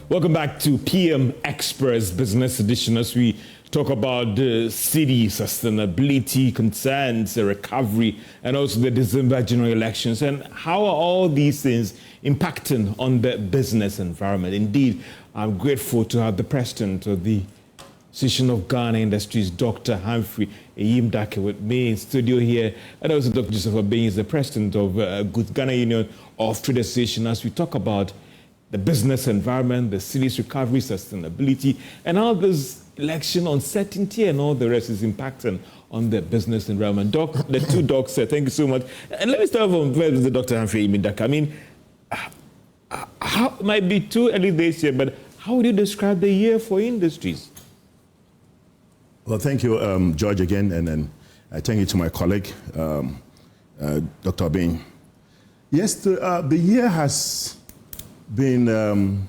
Welcome back to PM Express Business Edition as we talk about the city sustainability concerns, the recovery, and also the December general elections. And how are all these things impacting on the business environment? Indeed, I'm grateful to have the president of the Association of Ghana Industries, Dr. Humphrey Eyimdake, with me in studio here, and also Dr. Joseph Obeng is the president of Ghana Union of Trade Association, as we talk about the business environment, the city's recovery, sustainability, and how this election uncertainty and all the rest is impacting on the business environment. Doc, the two docs said, thank you so much. And let me start from the Dr. Humphrey Eyimdake. I mean, how it might be too early days here, but how would you describe the year for industries? Well, thank you, George, again, and then thank you to my colleague, Dr. Obeng. Yes, the year has been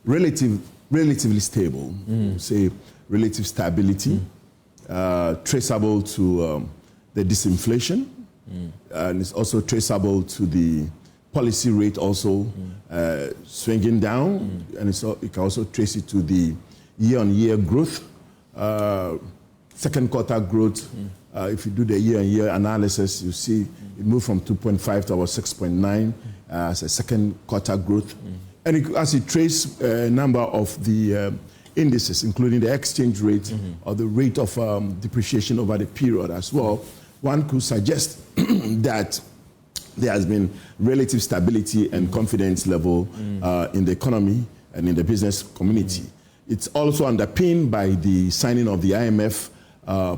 relatively stable, say relative stability, traceable to the disinflation, and it's also traceable to the policy rate also swinging down, and you can also trace it to the year-on-year growth, second quarter growth. If you do the year-on-year analysis, you see it moved from 2.5 to about 6.9 as a second quarter growth. And as you trace a number of the indices, including the exchange rate or the rate of depreciation over the period as well, one could suggest that there has been relative stability and confidence level in the economy and in the business community. It's also underpinned by the signing of the IMF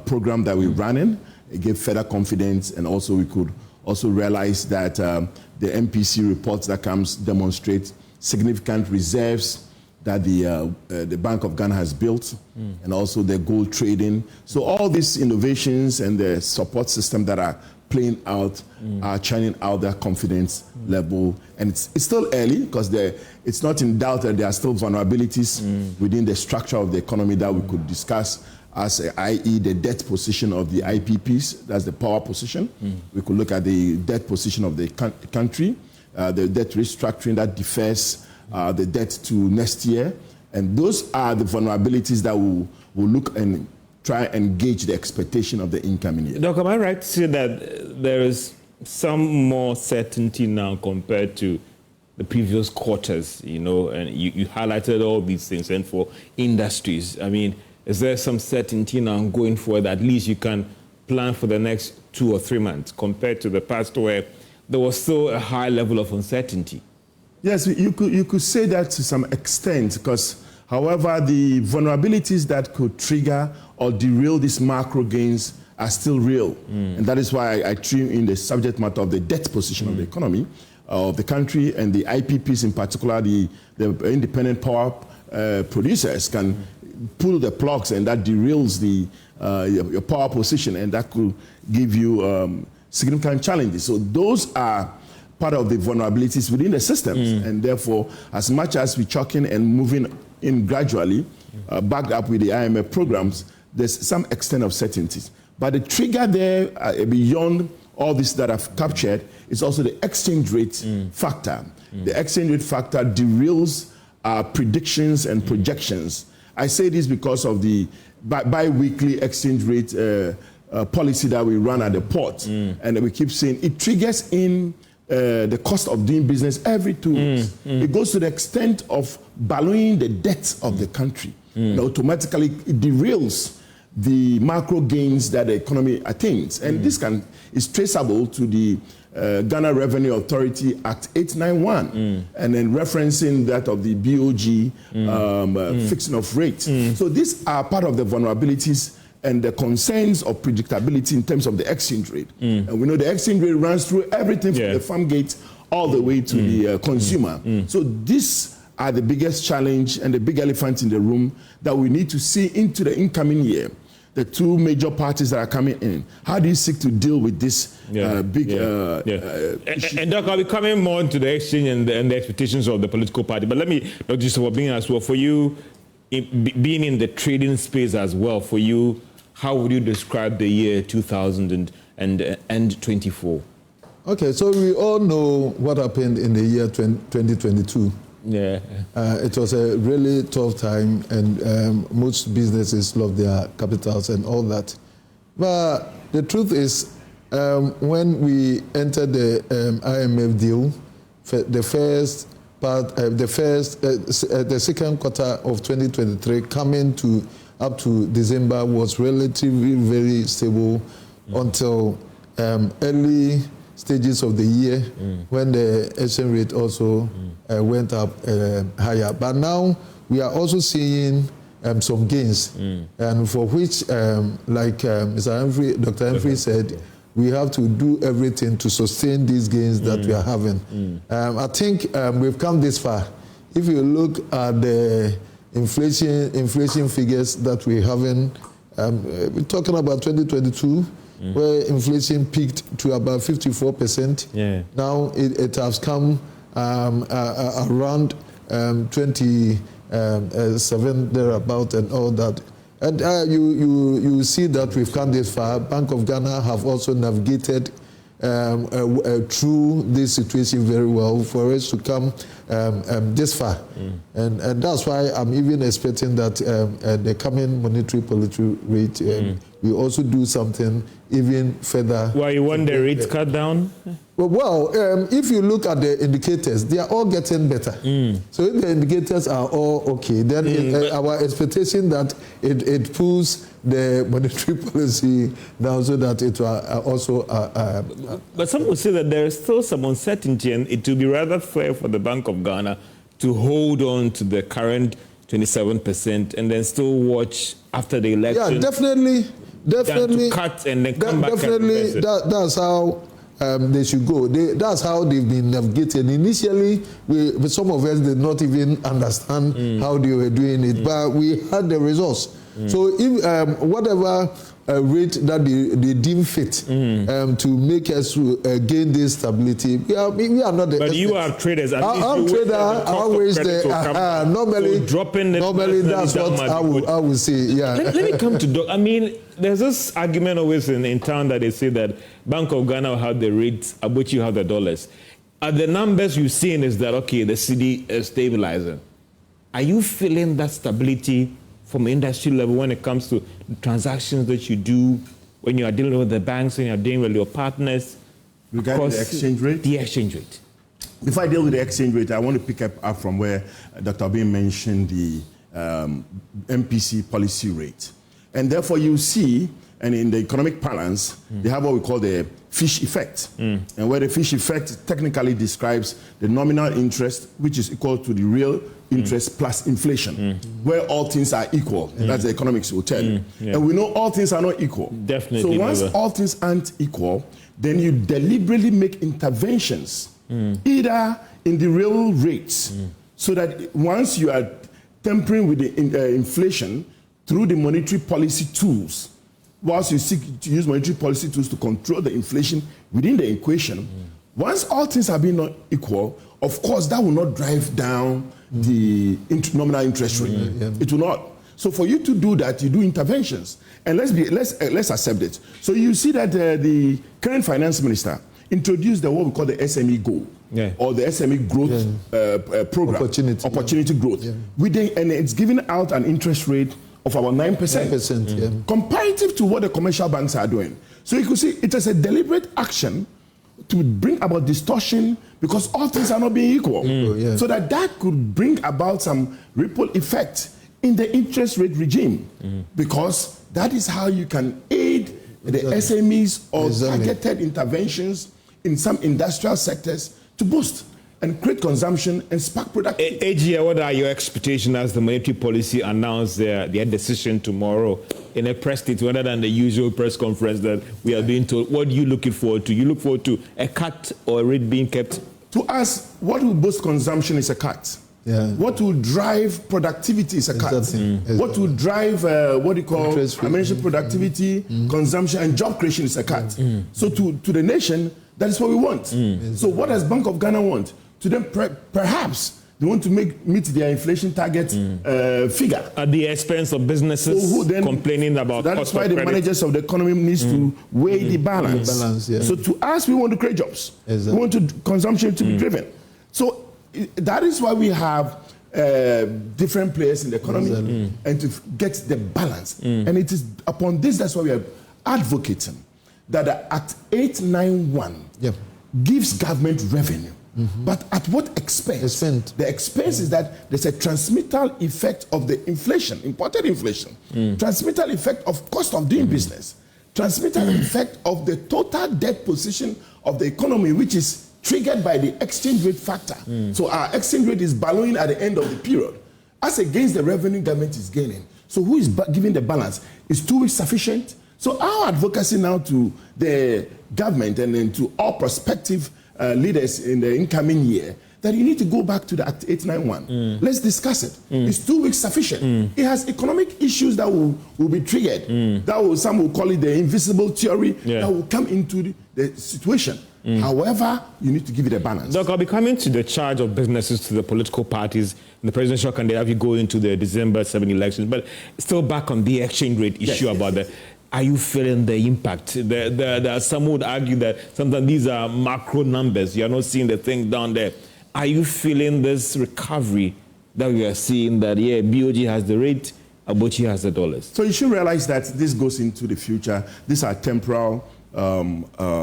program that we're running. It gave further confidence, and also we could also realize that the MPC reports that comes demonstrate significant reserves that the Bank of Ghana has built, and also the gold trading. So all these innovations and the support system that are playing out are churning out their confidence level. And it's still early because it's not in doubt that there are still vulnerabilities within the structure of the economy that we could discuss, as i.e. the debt position of the IPPs, that's the power position. We could look at the debt position of the country, the debt restructuring that defers the debt to next year. And those are the vulnerabilities that we'll look and try and gauge the expectation of the incoming year. Doc, am I right to say that there is some more certainty now compared to the previous quarters, you know, and you highlighted all these things, and for industries, I mean, is there some certainty now going forward that at least you can plan for the next 2 or 3 months compared to the past where there was still a high level of uncertainty? Yes, you could say that to some extent, because however, the vulnerabilities that could trigger or derail these macro gains are still real. And that is why I trim in the subject matter of the debt position of the economy, of the country, and the IPPs in particular, the independent power producers can pull the plugs, and that derails your power position, and that could give you significant challenges. So those are part of the vulnerabilities within the systems, and therefore, as much as we're chucking and moving in gradually, backed up with the IMF programs, there's some extent of certainties. But the trigger there, beyond all this that I've captured, is also the exchange rate factor. The exchange rate factor derails predictions and projections. I say this because of the bi-weekly exchange rate policy that we run at the port. And we keep saying it triggers in the cost of doing business every 2 weeks. It goes to the extent of ballooning the debt of the country. And automatically it derails the macro gains that the economy attains. And this is traceable to the Ghana Revenue Authority Act 891, and then referencing that of the BOG fixing of rates. So these are part of the vulnerabilities and the concerns of predictability in terms of the exchange rate. And we know the exchange rate runs through everything from the farm gate all the way to the consumer. So these are the biggest challenge and the big elephant in the room that we need to see into the incoming year. The two major parties that are coming in. How do you seek to deal with this big issue? And Doc, I'll be coming more into the exchange and the expectations of the political party. But let me, Dr. Joseph Obeng, as well, for you, being in the trading space as well, for you, how would you describe the year 2024? Okay, so we all know what happened in the year 2022. Yeah. It was a really tough time, and most businesses lost their capitals and all that. But the truth is, when we entered the IMF deal, the second quarter of 2023 coming to up to December was relatively very stable until early stages of the year when the exchange rate also went up higher. But now we are also seeing some gains, and for which, like Dr. Humphrey said, we have to do everything to sustain these gains that we are having. I think we've come this far. If you look at the inflation figures that we're having, we're talking about 2022, where inflation peaked to about 54%. Yeah. Now it has come around 27 thereabout and all that. And you see that we've come this far. Bank of Ghana have also navigated through this situation very well for us to come this far. And that's why I'm even expecting that the coming monetary policy rate we also do something even further. Why you want the rates cut down? Well, if you look at the indicators, they are all getting better. So if the indicators are all okay, then our expectation that it pulls the monetary policy down so that it will also... but some would say that there is still some uncertainty, and it will be rather fair for the Bank of Ghana to hold on to the current 27% and then still watch after the election. Yeah, definitely. To cut and then come back. Definitely, that's how they should go. That's how they've been navigating. Initially, some of us did not even understand how they were doing it, but we had the results. So if whatever rate that they deem fit to make us gain this stability, we are not the But you are traders. I'm trader. I always normally that's what I would say. Yeah. Let me come to Doc. I mean, there's this argument always in town that they say that Bank of Ghana will have the rates at which you have the dollars. Are the numbers you've seen is that okay, the Cedi is stabilizing? Are you feeling that stability from industry level when it comes to transactions that you do when you are dealing with the banks and you are dealing with your partners? Regarding the exchange rate? The exchange rate. Before I deal with the exchange rate, I want to pick up from where Dr. Obin mentioned the MPC policy rate. And therefore you see, and in the economic balance, they have what we call the fish effect. And where the fish effect technically describes the nominal interest, which is equal to the real interest plus inflation, where all things are equal. That's the economics will tell you. Yeah. And we know all things are not equal. Definitely. So once all things aren't equal, then you deliberately make interventions, either in the real rates, so that once you are tempering with the inflation through the monetary policy tools, whilst you seek to use monetary policy tools to control the inflation within the equation, once all things have been not equal, of course, that will not drive down the nominal interest rate. It will not. So for you to do that, you do interventions. And let's accept it. So you see that the current finance minister introduced what we call the SME goal, or the SME growth program, opportunity growth. And it's giving out an interest rate of about 9%, comparative to what the commercial banks are doing. So you could see it is a deliberate action to bring about distortion because all things are not being equal. So that could bring about some ripple effect in the interest rate regime, because that is how you can aid the SMEs or targeted interventions in some industrial sectors to boost and create consumption and spark productivity. AGA, what are your expectations as the monetary policy announced their decision tomorrow in a press statement rather than the usual press conference that we are being told? What are you looking forward to? You look forward to a cut or a rate being kept? To us, what will boost consumption is a cut. What will drive productivity is a cut. What will drive what you call productivity, consumption, and job creation is a cut. So to the nation, that is what we want. So what does Bank of Ghana want? To them, perhaps they want to meet their inflation target figure at the expense of businesses complaining about. That's why the managers of the economy needs to weigh the balance. So to us, we want to create jobs. We want consumption to be driven. So that is why we have different players in the economy and to get the balance. And it is upon this that's why we are advocating that the Act 891 gives government revenue. But at what expense? The expense is that there's a transmittal effect of the inflation, imported inflation, transmittal effect of cost of doing business, transmittal effect of the total debt position of the economy, which is triggered by the exchange rate factor. So our exchange rate is ballooning at the end of the period, as against the revenue government is gaining. So who is giving the balance? Is 2 weeks sufficient? So our advocacy now to the government and then to all prospective leaders in the incoming year, that you need to go back to the Act 891. Let's discuss it. Is 2 weeks sufficient? It has economic issues that will be triggered. Some will call it the invisible theory that will come into the situation. However, you need to give it a balance. Doc, I'll be coming to the charge of businesses to the political parties in the presidential candidate as we go into the December 7 elections. But still back on the exchange rate issue about that. Are you feeling the impact? Some would argue that sometimes these are macro numbers. You're not seeing the thing down there. Are you feeling this recovery that we are seeing that, BOG has the rate, Abochi has the dollars? So you should realize that this goes into the future. These are temporal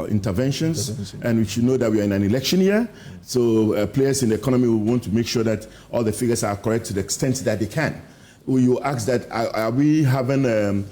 interventions, and we should know that we are in an election year. So players in the economy will want to make sure that all the figures are correct to the extent that they can. You ask that, are we having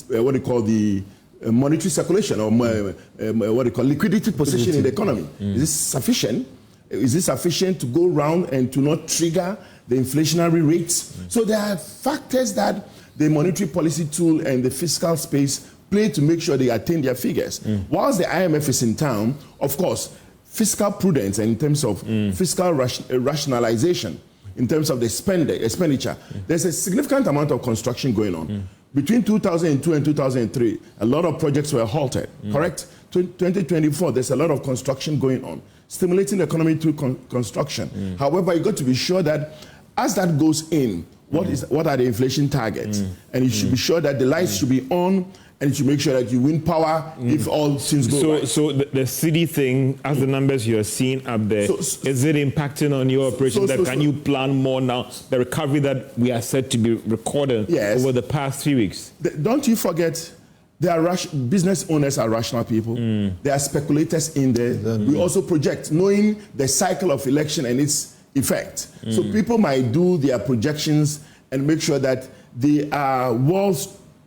what they call the monetary circulation or what they call liquidity position in the economy? Is this sufficient? Is this sufficient to go round and to not trigger the inflationary rates? So there are factors that the monetary policy tool and the fiscal space play to make sure they attain their figures. Whilst the IMF is in town, of course, fiscal prudence and in terms of fiscal rationalization, in terms of the expenditure, there's a significant amount of construction going on. Between 2002 and 2003, a lot of projects were halted, correct? 2024, there's a lot of construction going on, stimulating the economy through construction. However, you got to be sure that as that goes in, what are the inflation targets? And you should be sure that the lights should be on, and you should make sure that you win power if all things go right. So the Cedi thing, as the numbers you're seeing up there, is it impacting on your operation? Can you plan more now? The recovery that we are said to be recording over the past 3 weeks. Don't you forget, business owners are rational people. There are speculators in there. We also project, knowing the cycle of election and its effect. So people might do their projections and make sure that they are well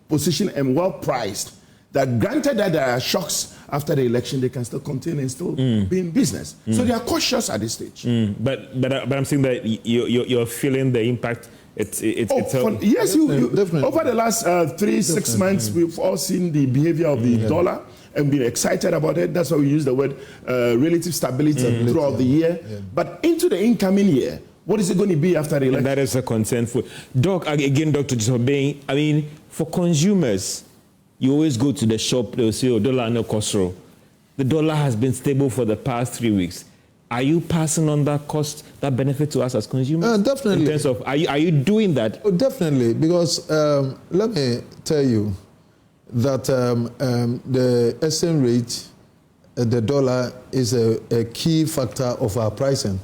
positioned and well priced, that granted that there are shocks after the election, they can still continue and still be in business. So they are cautious at this stage. But I'm saying that you're feeling the impact. Yes, definitely. Over the last 3-6 months, we've all seen the behavior of the dollar and been excited about it. That's why we use the word relative stability throughout the year. But into the incoming year, what is it going to be after the election? And that is a concern for Doc. Again, Dr. Jisobey, I mean, for consumers, you always go to the shop, they'll say, dollar no kosoro. The dollar has been stable for the past 3 weeks. Are you passing on that cost, that benefit to us as consumers? Definitely. In terms of, are you doing that? Oh, definitely, because let me tell you that the exchange rate, the dollar, is a key factor of our pricing.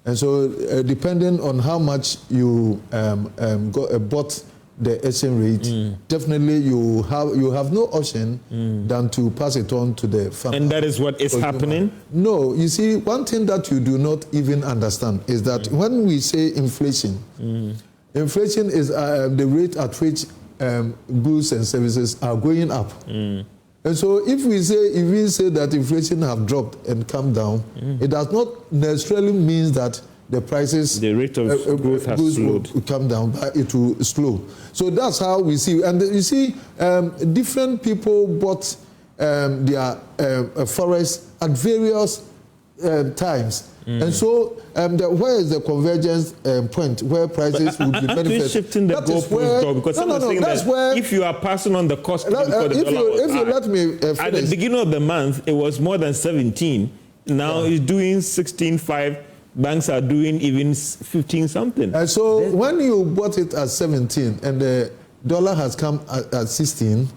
And so, depending on how much you bought the exchange rate, definitely you have no option than to pass it on to the farmer. And that is what is happening? No, you see, one thing that you do not even understand is that when we say inflation, inflation is the rate at which goods and services are going up. And so if we say that inflation have dropped and come down, it does not necessarily mean that the prices, the rate of growth has slowed, will come down, but it will slow. So that's how we see. And you see, different people bought their forests at various times. And so, where is the convergence point where prices will be benefited? Shifting the goalpost, because someone saying that if you are passing on the cost, if you let me finish. At the beginning of the month, it was more than 17. Now it's doing 16.5. Banks are doing even 15 something. And so when you bought it at 17 and the dollar has come at 16,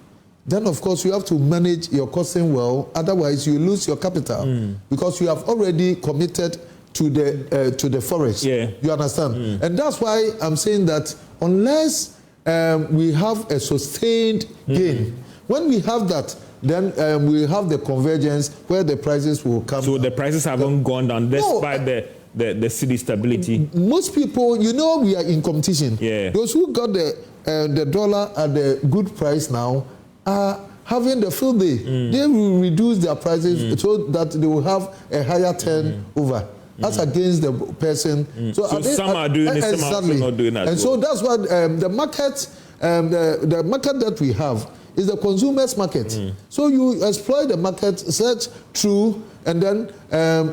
then of course you have to manage your costing well. Otherwise you lose your capital because you have already committed to the forest. Yeah. You understand? And that's why I'm saying that unless we have a sustained gain, when we have that, then we have the convergence where the prices will come. So the prices haven't gone down despite the city stability. Most people, we are in competition. Yeah. Those who got the dollar at the good price now are having the field day. They will reduce their prices so that they will have a higher turnover. That's against the person. So some are doing it, some are also not doing that. And so that's what the market that we have is the consumer's market. So you exploit the market, search through, and then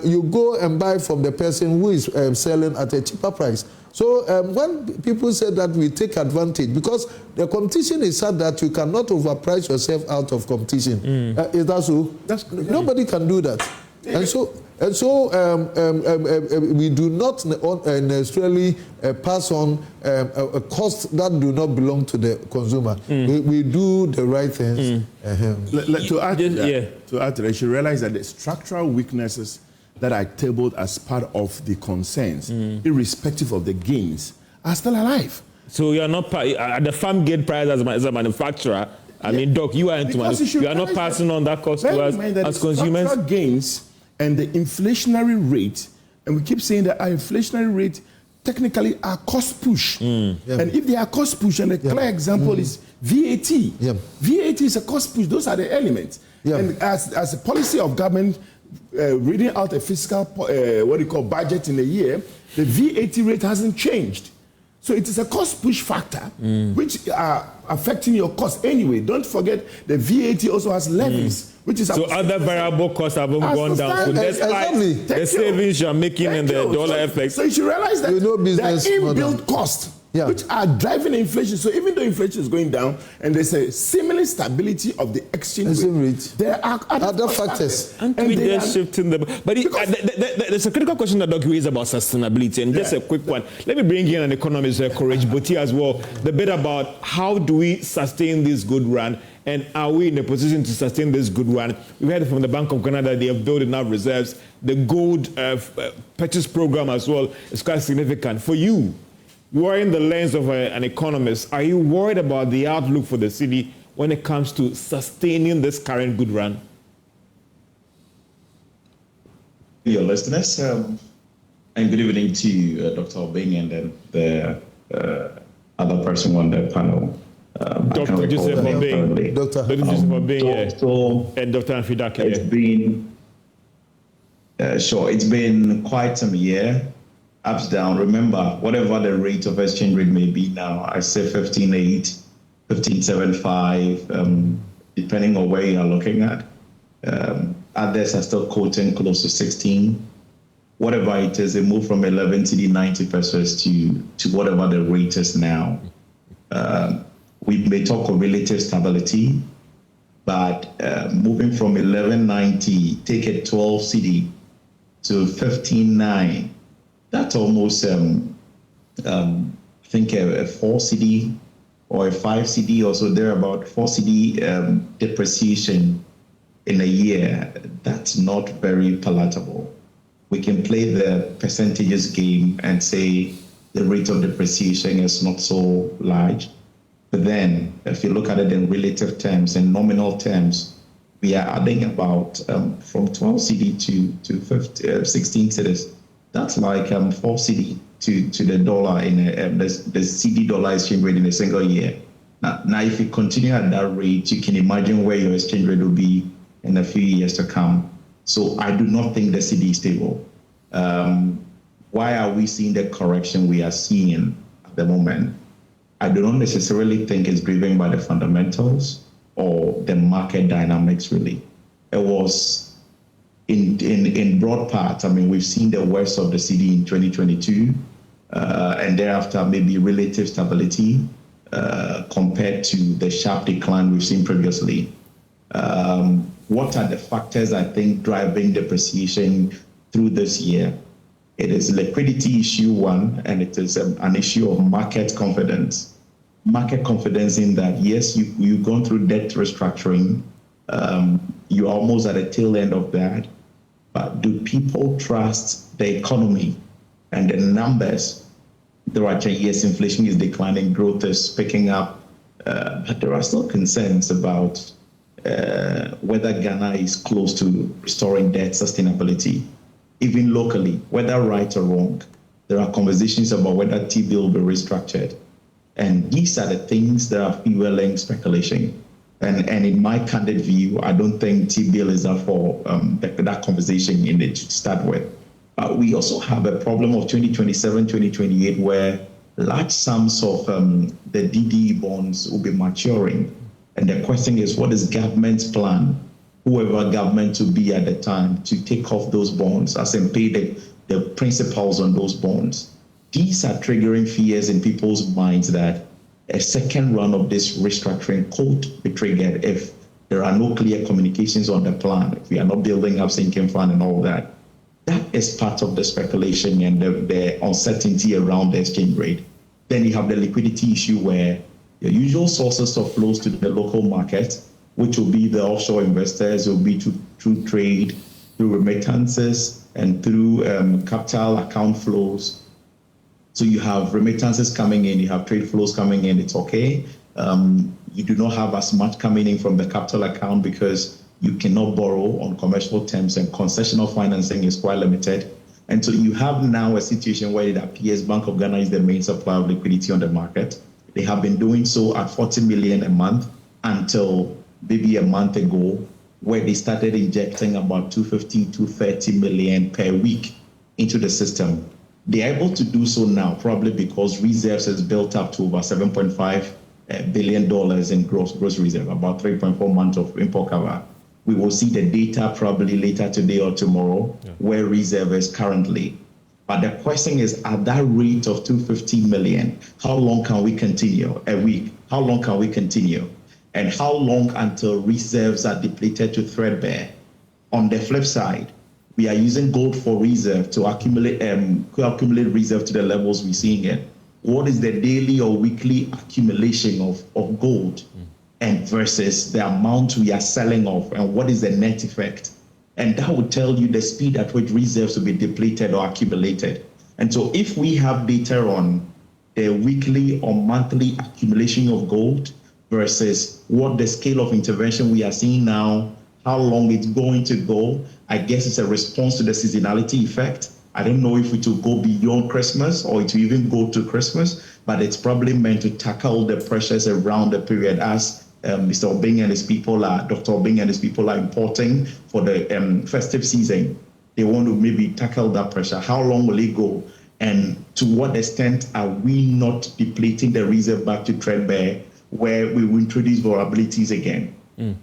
you go and buy from the person who is selling at a cheaper price. So when people say that we take advantage, because the competition is such that you cannot overprice yourself out of competition. Is that so? Nobody can do that. And so we do not necessarily pass on a cost that do not belong to the consumer. We do the right things. To add to that, you should realize that the structural weaknesses that are tabled as part of the concerns, irrespective of the gains, are still alive. So you are not at the farm gate price as a manufacturer. I mean, Doc, you are you are not passing on that cost to us as consumers. Structural gains and the inflationary rate, and we keep saying that our inflationary rate technically are cost push. And if they are cost push, and a clear example is VAT. VAT is a cost push. Those are the elements. And as a policy of government reading out a fiscal budget in a year, the VAT rate hasn't changed. So it is a cost push factor, which are affecting your cost anyway. Don't forget the VAT also has levies, which is... So other variable costs haven't gone down. So despite the savings you are making in the dollar effect. So you should realize that there are inbuilt costs which are driving inflation. So even though inflation is going down and there's a similar stability of the exchange rate, there are other factors. And we just shifting the... But there's a critical question that Doc raised about sustainability, and just a quick one. Let me bring in an economist, Courage Boti, as well. The bit about how do we sustain this good run, and are we in a position to sustain this good run? We heard from the Bank of Canada they have built enough reserves. The gold purchase program as well is quite significant. For you, you are in the lens of an economist. Are you worried about the outlook for the city when it comes to sustaining this current good run? Your listeners, and good evening to you, Dr. Obeng, and then the other person on the panel. Dr. Joseph Obeng. Dr. Joseph Obeng, and Dr. Amfidake. It's been, it's been quite some year. Ups, down. Remember, whatever the rate of exchange rate may be now, I say 15.8, 15.75, depending on where you are looking at. Others are still quoting close to 16. Whatever it is, they move from 11 to the 90 pesos to whatever the rate is now. We may talk of relative stability, but moving from 11.90, take a 12 Cedi to 15.9. That's almost, I think, a 4 Cedi or a 5 Cedi or so, there about 4 Cedi depreciation in a year. That's not very palatable. We can play the percentages game and say the rate of depreciation is not so large. But then, if you look at it in relative terms, in nominal terms, we are adding about from 12 Cedi to 16 Cedis. That's like 4 Cedi to the dollar in the Cedi dollar exchange rate in a single year. Now, if you continue at that rate, you can imagine where your exchange rate will be in a few years to come. So I do not think the Cedi is stable. Why are we seeing the correction we are seeing at the moment? I do not necessarily think it's driven by the fundamentals or the market dynamics, really. It was in broad part, I mean, we've seen the worst of the Cedi in 2022, and thereafter maybe relative stability compared to the sharp decline we've seen previously. What are the factors, I think, driving depreciation through this year? It is liquidity issue one, and it is an issue of market confidence. Market confidence in that, yes, you've gone through debt restructuring. You're almost at the tail end of that. but do people trust the economy and the numbers? There are yes, inflation is declining, growth is picking up, but there are still concerns about whether Ghana is close to restoring debt sustainability, even locally, whether right or wrong. There are conversations about whether T-bill will be restructured. And these are the things that are fueling speculation. And in my candid view, I don't think T-bill is up for that conversation in it to start with. But we also have a problem of 2027, 2028, where large sums of the DDE bonds will be maturing. And the question is, what is government's plan, whoever government will be at the time, to take off those bonds, as in pay the principals on those bonds? These are triggering fears in people's minds that a second run of this restructuring could be triggered if there are no clear communications on the plan, if we are not building up sinking fund and all that. That is part of the speculation and the uncertainty around the exchange rate. Then you have the liquidity issue where the usual sources of flows to the local market, which will be the offshore investors, will be through trade, through remittances, and through capital account flows. So you have remittances coming in, you have trade flows coming in, it's okay. You do not have as much coming in from the capital account because you cannot borrow on commercial terms, and concessional financing is quite limited. And so you have now a situation where it appears Bank of Ghana is the main supplier of liquidity on the market. They have been doing so at 40 million a month until maybe a month ago, where they started injecting about 250, 230 million per week into the system. They're able to do so now, probably because reserves has built up to over $7.5 billion in gross reserve, about 3.4 months of import cover. We will see the data probably later today or tomorrow, where reserve is currently. But the question is, at that rate of 250 million, how long can we continue? A week? How long can we continue? And how long until reserves are depleted to threadbare? On the flip side, we are using gold for reserve to accumulate reserve to the levels we're seeing it. What is the daily or weekly accumulation of gold? And versus the amount we are selling off, and what is the net effect? And that will tell you the speed at which reserves will be depleted or accumulated. And so if we have data on the weekly or monthly accumulation of gold versus what the scale of intervention we are seeing now, how long it's going to go, I guess it's a response to the seasonality effect. I don't know if it will go beyond Christmas or it will even go to Christmas, but it's probably meant to tackle the pressures around the period as Mr. Obeng and his people Dr. Obeng and his people are importing for the festive season. They want to maybe tackle that pressure. How long will it go? And to what extent are we not depleting the reserve back to threadbare, where we will introduce vulnerabilities again?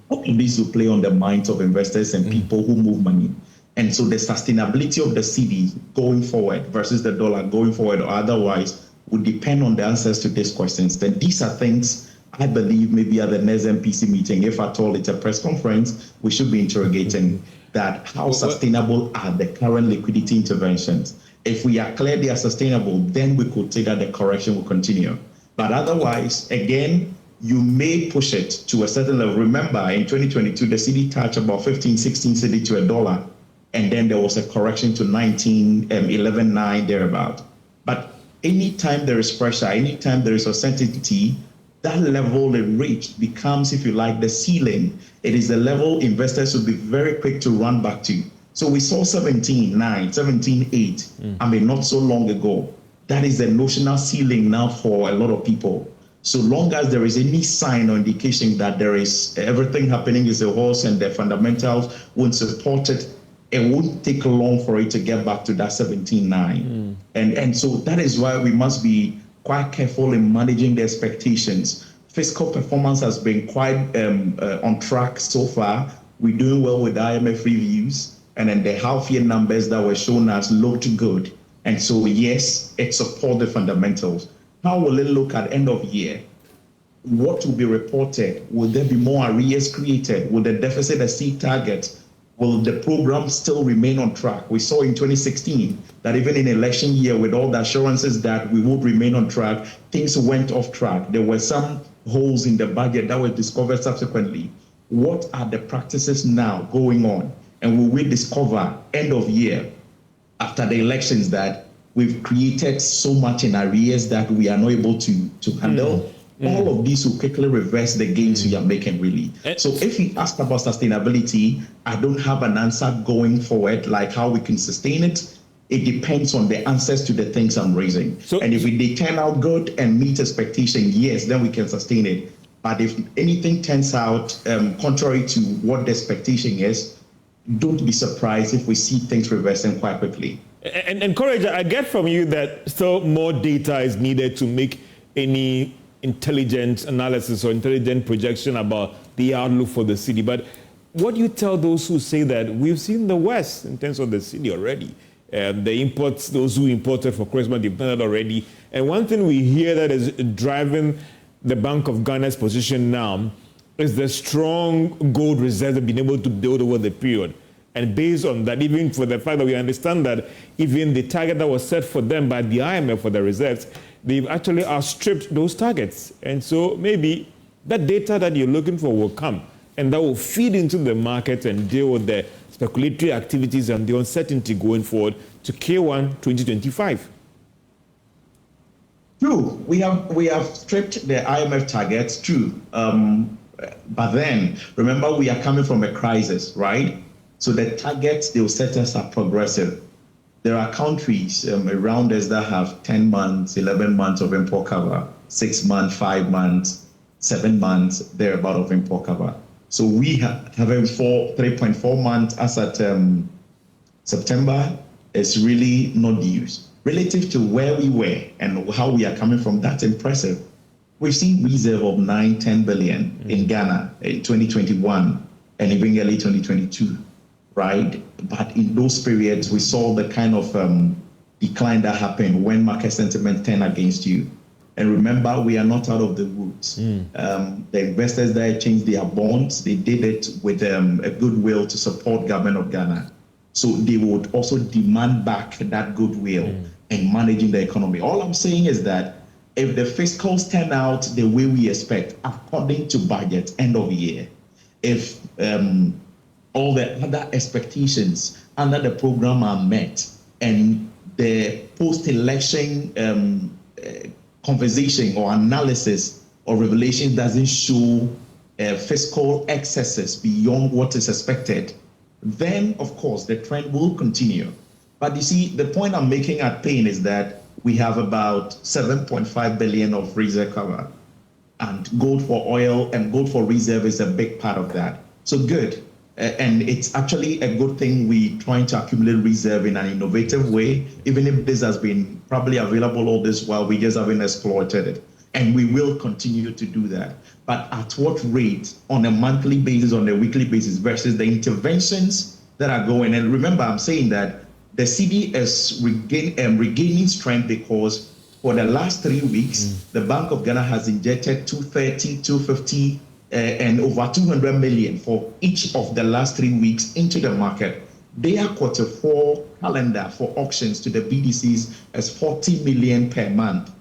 How can this will play on the minds of investors and people who move money? And so the sustainability of the Cedi going forward versus the dollar going forward or otherwise would depend on the answers to these questions. Then these are things I believe maybe at the next MPC meeting, if at all it's a press conference, we should be interrogating that. How sustainable are the current liquidity interventions? If we are clear they are sustainable, then we could say that the correction will continue. But otherwise, again, you may push it to a certain level. Remember, in 2022, the Cedi touched about 15, 16 Cedi to a dollar. And then there was a correction to 19, 11.9, thereabout. But anytime there is pressure, anytime there is uncertainty, that level it reached becomes, if you like, the ceiling. It is the level investors will be very quick to run back to. So we saw 17.9, 17.8, not so long ago. That is the notional ceiling now for a lot of people. So long as there is any sign or indication that there is everything happening is a horse and the fundamentals won't support it, it won't take long for it to get back to that 17.9. And so that is why we must be quite careful in managing the expectations. Fiscal performance has been quite on track so far. We're doing well with IMF reviews, and then the half-year numbers that were shown us looked good. And so, yes, it supports the fundamentals. How will it look at end of year? What will be reported? Will there be more arrears created? Will the deficit exceed target? Will the program still remain on track? We saw in 2016 that even in election year, with all the assurances that we would remain on track, things went off track. There were some holes in the budget that were discovered subsequently. What are the practices now going on? And will we discover end of year after the elections that we've created so much in arrears that we are not able to handle? All of these will quickly reverse the gains we are making, really. So if you ask about sustainability, I don't have an answer going forward, like how we can sustain it. It depends on the answers to the things I'm raising. And if they turn out good and meet expectation, yes, then we can sustain it. But if anything turns out contrary to what the expectation is, don't be surprised if we see things reversing quite quickly. And Courage, I get from you that still more data is needed to make any intelligent analysis or intelligent projection about the outlook for the city. But what do you tell those who say that we've seen the worst in terms of the city already? The imports, those who imported for Christmas, they've done it already. And one thing we hear that is driving the Bank of Ghana's position now is the strong gold reserves they've been able to build over the period. And based on that, even for the fact that we understand that even the target that was set for them by the IMF for the reserves, they've actually outstripped those targets. And so maybe that data that you're looking for will come, and that will feed into the market and deal with the speculatory activities and the uncertainty going forward to K1 2025. True. We have stripped the IMF targets, true. But then, remember, we are coming from a crisis, right? So the targets they'll set us are progressive. There are countries around us that have 10 months, 11 months of import cover, 6 months, 5 months, 7 months, thereabout of import cover. So we have having 3.4 months as at September is really not used. Relative to where we were and how we are coming from, that's impressive. We've seen reserve of 9-10 billion in Ghana in 2021 and even early 2022. Right, but in those periods, we saw the kind of decline that happened when market sentiment turned against you. And remember, we are not out of the woods. The investors that changed their bonds, they did it with a goodwill to support government of Ghana. So they would also demand back that goodwill in managing the economy. All I'm saying is that if the fiscals turn out the way we expect, according to budget, end of year, if all the other expectations under the program are met, and the post-election conversation or analysis or revelation doesn't show fiscal excesses beyond what is expected, then, of course, the trend will continue. But you see, the point I'm making at Payne is that we have about 7.5 billion of reserve cover, and gold for oil and gold for reserve is a big part of that. So good. And it's actually a good thing we're trying to accumulate reserve in an innovative way, even if this has been probably available all this while, we just haven't exploited it. And we will continue to do that. But at what rate, on a monthly basis, on a weekly basis, versus the interventions that are going? And remember, I'm saying that the Cedi is regaining strength because for the last 3 weeks, the Bank of Ghana has injected 230, 250, and over 200 million for each of the last 3 weeks into the market. Their Q4 calendar for auctions to the BDCs is 40 million per month.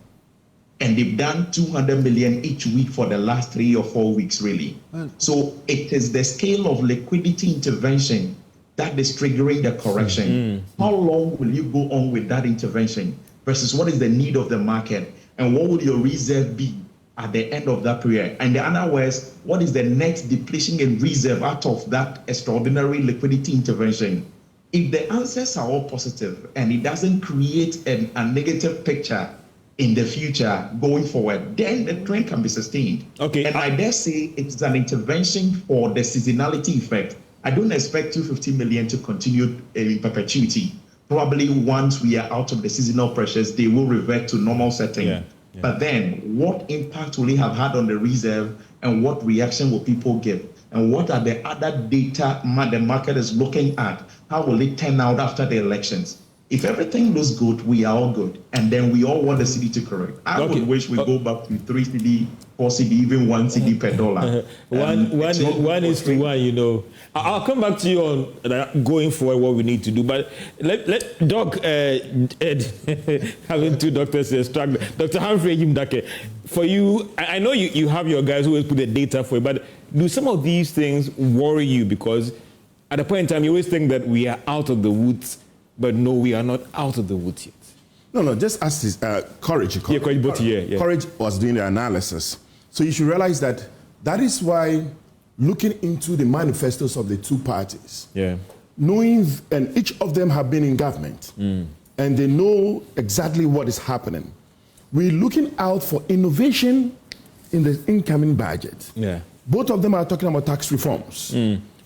And they've done 200 million each week for the last 3 or 4 weeks, really. So it is the scale of liquidity intervention that is triggering the correction. How long will you go on with that intervention versus what is the need of the market? And what will your reserve be at the end of that period? And in other words, what is the net depletion in reserve out of that extraordinary liquidity intervention? If the answers are all positive and it doesn't create a negative picture in the future going forward, then the trend can be sustained. Okay. And I dare say it's an intervention for the seasonality effect. I don't expect 250 million to continue in perpetuity. Probably once we are out of the seasonal pressures, they will revert to normal setting. Yeah. But then what impact will it have had on the reserve, and what reaction will people give? And what are the other data the market is looking at? How will it turn out after the elections? If everything looks good, we are all good. And then we all want the Cedi to correct. I would wish we go back to 3 Cedi, 4 Cedi, even 1 Cedi per dollar. One is to one, you know. I'll come back to you on going forward what we need to do. But let Doc, Ed, having two doctors struggle. Dr. Humphrey Jimdake, for you, I know you have your guys who will put the data for you, but do some of these things worry you? Because at a point in time, you always think that we are out of the woods, but no, we are not out of the woods yet. No, just ask this, Courage. Courage was doing the analysis. So you should realize that is why looking into the manifestos of the two parties, knowing, and each of them have been in government, and they know exactly what is happening. We're looking out for innovation in the incoming budget. Yeah. Both of them are talking about tax reforms.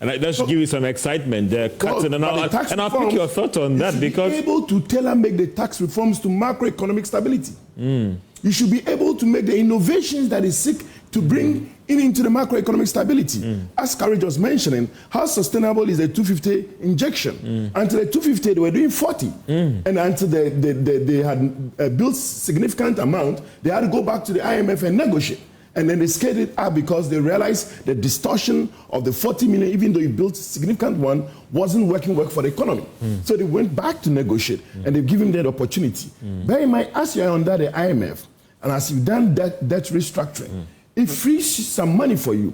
And that should give you some excitement. They're cutting, and I'll pick your thought on that, because you should be able to tailor-make the tax reforms to macroeconomic stability. You should be able to make the innovations that is seek to bring into the macroeconomic stability. As Courage was mentioning, how sustainable is the 250 injection? Until the 250, they were doing 40. And until they had built significant amount, they had to go back to the IMF and negotiate. And then they scaled it up because they realized the distortion of the 40 million, even though you built a significant one, wasn't work for the economy. So they went back to negotiate, and they've given them the opportunity. Bear in mind, as you're under the IMF, and as you've done debt restructuring, it frees some money for you.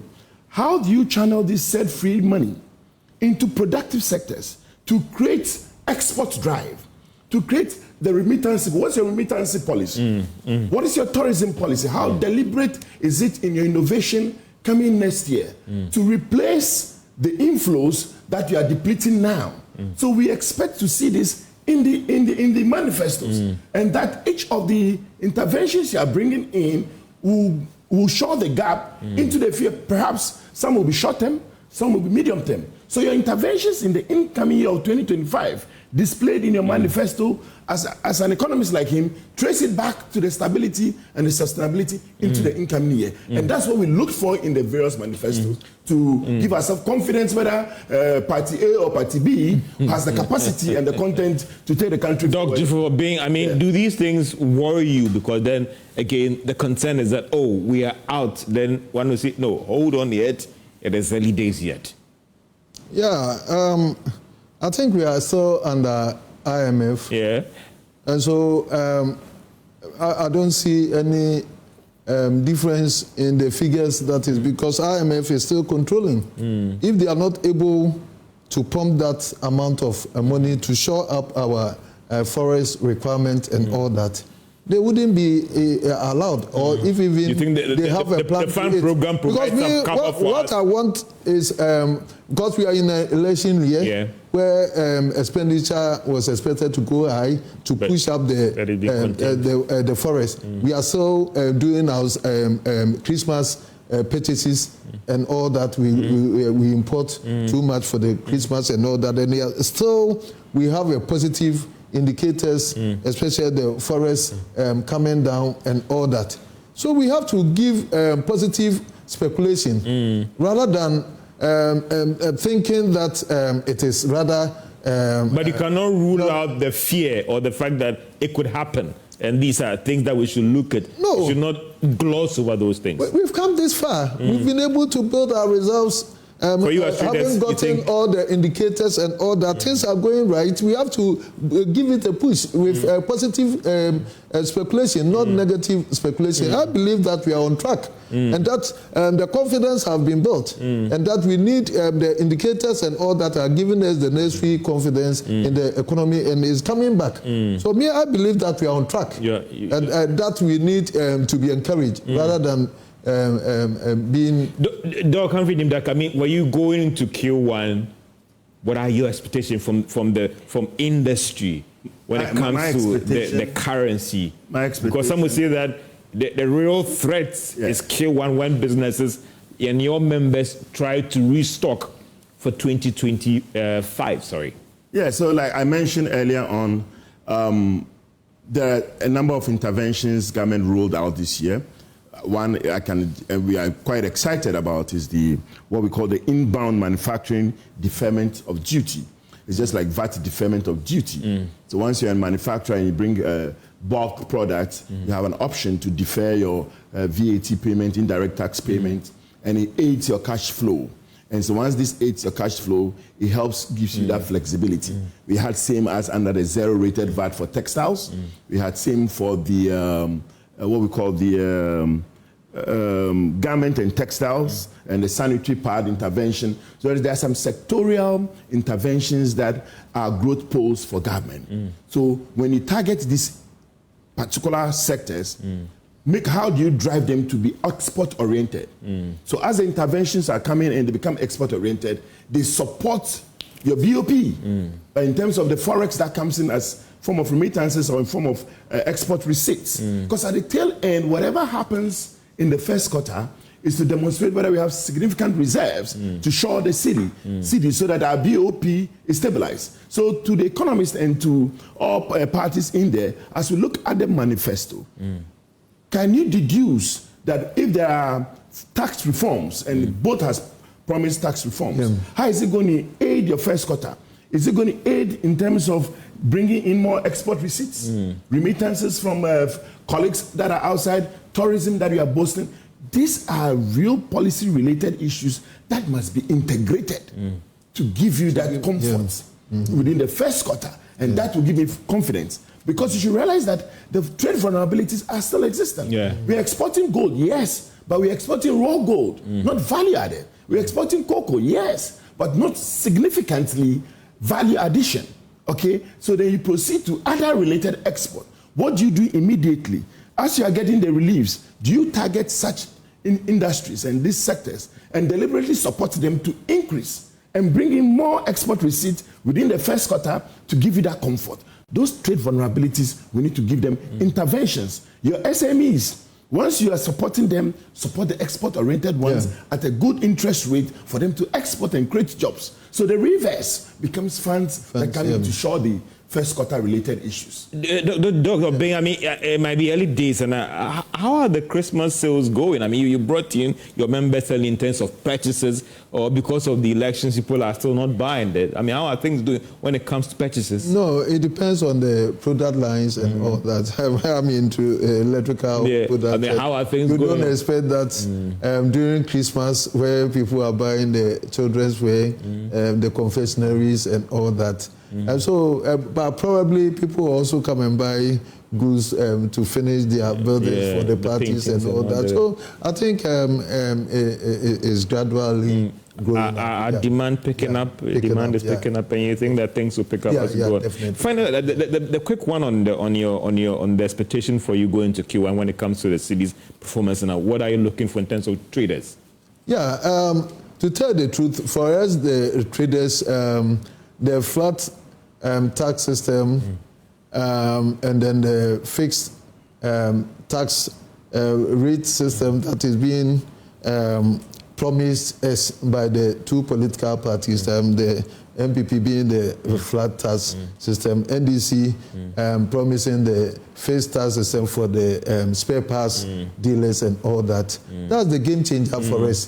How do you channel this said free money into productive sectors to create export drive, to create the remittance? What's your remittance policy? What is your tourism policy? How deliberate is it in your innovation coming next year to replace the inflows that you are depleting now? So we expect to see this in the manifestos, and that each of the interventions you are bringing in will show the gap into the future. Perhaps some will be short term, some will be medium term. So your interventions in the incoming year of 2025, displayed in your manifesto, as an economist like him, trace it back to the stability and the sustainability into the incoming year. And that's what we look for in the various manifestos, to give ourselves confidence whether Party A or Party B has the capacity and the content to take the country forward. Do these things worry you? Because then, again, the concern is that, oh, we are out. Then one will say, no, hold on yet. It is early days yet. Yeah, I think we are still under IMF. Yeah. And so I don't see any difference in the figures, that is because IMF is still controlling. If they are not able to pump that amount of money to shore up our forest requirement and all that, they wouldn't be allowed, or if even you think they have a plan. The fund program provides some cover for what I want is, because we are in an election year, where expenditure was expected to go high to push up the forest. We are still doing our Christmas purchases and all that. We import too much for the Christmas and all that, and still we have a positive indicators, especially the forest coming down and all that. So we have to give positive speculation rather than thinking that it is rather... but you cannot rule out the fear or the fact that it could happen. And these are things that we should look at. No. We should not gloss over those things. We've come this far. We've been able to build our reserves. For you as having gotten all the indicators and all that, things are going right. We have to give it a push with positive speculation, not negative speculation. I believe that we are on track, and that the confidence have been built, and that we need the indicators and all that are giving us the necessary confidence in the economy, and is coming back. So I believe that we are on track, and that we need to be encouraged rather than being... Doc, were you going to Q1? What are your expectations from industry when it comes to the currency? My expectation, because some would say that the real threat is Q1 when businesses and your members try to restock for 2025. Sorry. Yeah. So, like I mentioned earlier on, there are a number of interventions government rolled out this year. One we are quite excited about is what we call the inbound manufacturing deferment of duty. It's just like VAT deferment of duty. So once you're a manufacturer and you bring bulk products, you have an option to defer your VAT payment, indirect tax payment, and it aids your cash flow. And so once this aids your cash flow, it gives you that flexibility. We had same as under the zero-rated VAT for textiles. We had same for the what we call the garment and textiles and the sanitary pad intervention. So there are some sectorial interventions that are growth poles for government. So when you target these particular sectors, how do you drive them to be export-oriented? So as the interventions are coming and they become export-oriented, they support your BOP in terms of the forex that comes in as form of remittances or in form of export receipts. Because at the tail end, whatever happens in the first quarter is to demonstrate whether we have significant reserves to shore the city so that our BOP is stabilized. So to the economists and to all parties in there, as we look at the manifesto, can you deduce that if there are tax reforms, and both has promised tax reforms, how is it going to aid your first quarter? Is it going to aid in terms of bringing in more export receipts, remittances from colleagues that are outside, tourism that you are boasting? These are real policy-related issues that must be integrated to give you that comfort within the first quarter, and that will give me confidence. Because you should realize that the trade vulnerabilities are still existent. We're exporting gold, yes, but we're exporting raw gold, not value added. We're exporting cocoa, yes, but not significantly value addition. Okay, so then you proceed to other related export. What do you do immediately? As you are getting the reliefs, do you target such industries and these sectors and deliberately support them to increase and bring in more export receipts within the first quarter to give you that comfort? Those trade vulnerabilities, we need to give them interventions. Your SMEs, once you are supporting them, support the export-oriented ones at a good interest rate for them to export and create jobs. So the reverse becomes funds that come in to shore the first quarter related issues. Dr. Bing, I mean, it might be early days, and how are the Christmas sales going? I mean, you brought in your members in terms of purchases, or because of the elections, people are still not buying it. I mean, how are things doing when it comes to purchases? No, it depends on the product lines and all that. I'm into electrical products. I mean, how are things going? You don't expect that during Christmas, where people are buying the children's wear, the confectionaries and all that. And so, but probably people also come and buy goods to finish their buildings for the parties and all that. So I think it's gradually growing. Our demand picking up? Demand is picking up, and you think that things will pick up as we go on? Definitely. Finally, the quick one on the expectation for you going to Q1 when it comes to the city's performance. Now, what are you looking for in terms of traders? Yeah, to tell the truth, for us, the traders, the flat tax system and then the fixed tax rate system that is being promised us by the two political parties, the MPP being the flat tax system, NDC promising the fixed tax system for the spare parts dealers and all that. That's the game changer for us.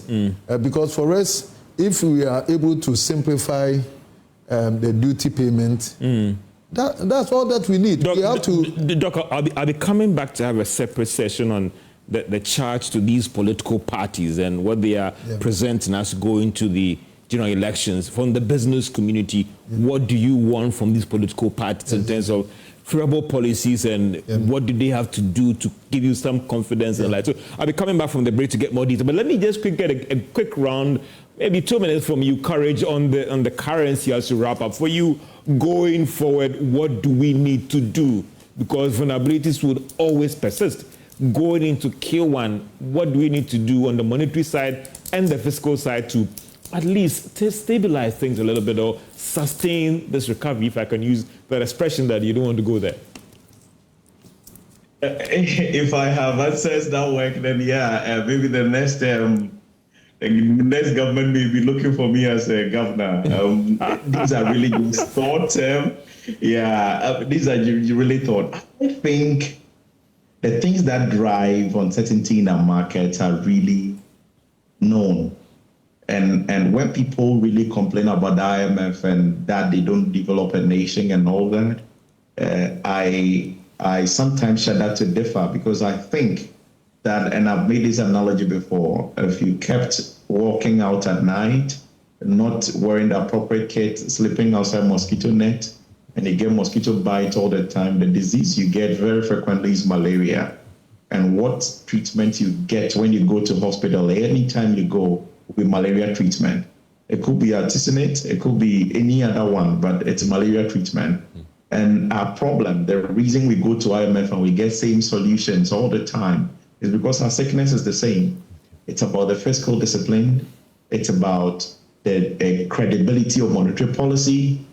Because for us, if we are able to simplify the duty payment, that's all that we need. We have to. Doc, I'll be coming back to have a separate session on the charge to these political parties and what they are presenting as going to the general elections. From the business community, what do you want from these political parties in terms of favorable policies, and what do they have to do to give you some confidence and light? So I'll be coming back from the break to get more detail. But let me just get a quick round, maybe 2 minutes from you, Courage, on the currency as to wrap up. For you, going forward, what do we need to do? Because vulnerabilities would always persist. Going into Q1, what do we need to do on the monetary side and the fiscal side to at least stabilize things a little bit or sustain this recovery, if I can use that expression that you don't want to go there? If I have answers that work, then maybe the next government may be looking for me as a governor. These are really good thoughts. These are really thought. I think the things that drive uncertainty in our markets are really known. And when people really complain about the IMF and that they don't develop a nation and all that, I sometimes shudder to differ, because I think that, and I've made this analogy before, if you kept walking out at night, not wearing the appropriate kit, sleeping outside mosquito net, and you get mosquito bite all the time, the disease you get very frequently is malaria. and what treatment you get when you go to hospital, anytime you go with malaria treatment. It could be artesunate, it could be any other one, but it's malaria treatment. And our problem, the reason we go to IMF and we get same solutions all the time is because our sickness is the same. It's about the fiscal discipline. It's about the credibility of monetary policy.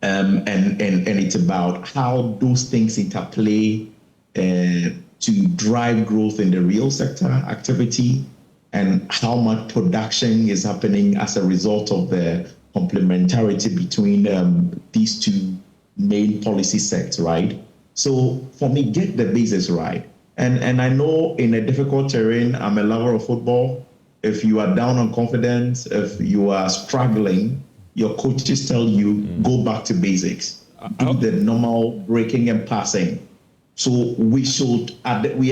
And it's about how those things interplay to drive growth in the real sector activity and how much production is happening as a result of the complementarity between these two main policy sets, right? So for me, get the basics right. And I know in a difficult terrain, I'm a lover of football. If you are down on confidence, if you are struggling, your coaches tell you, go back to basics. Do the normal breaking and passing. So we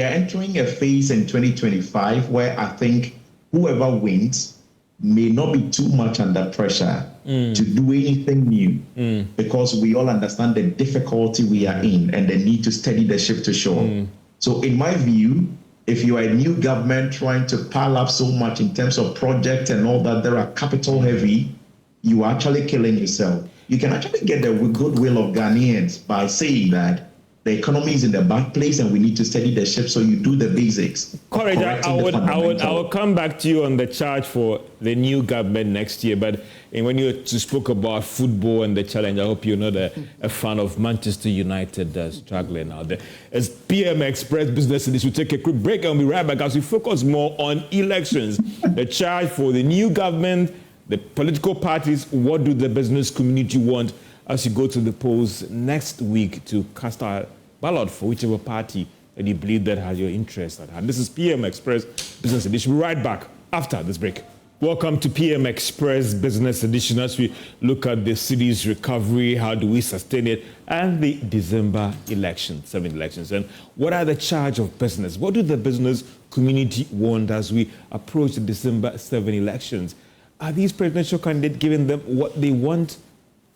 are entering a phase in 2025 where I think whoever wins may not be too much under pressure to do anything new because we all understand the difficulty we are in and the need to steady the ship to shore. So in my view, if you are a new government trying to pile up so much in terms of projects and all that, there are capital heavy, you are actually killing yourself. You can actually get the goodwill of Ghanaians by saying that the economy is in the bad place and we need to steady the ship, so you do the basics. Correct. I would come back to you on the charge for the new government next year, but when you spoke about football and the challenge, I hope you're not a fan of Manchester United struggling out there. As PM Express Business Edition, we'll take a quick break and we'll be right back as we focus more on elections. The charge for the new government, the political parties, what do the business community want as you go to the polls next week to cast our ballot for whichever party that you believe that has your interest at hand. This is PM Express Business Edition. We'll be right back after this break. Welcome to PM Express Business Edition as we look at the city's recovery, how do we sustain it, and the December elections, 7 elections. And what are the charge of business? What do the business community want as we approach the December 7 elections? Are these presidential candidates giving them what they want?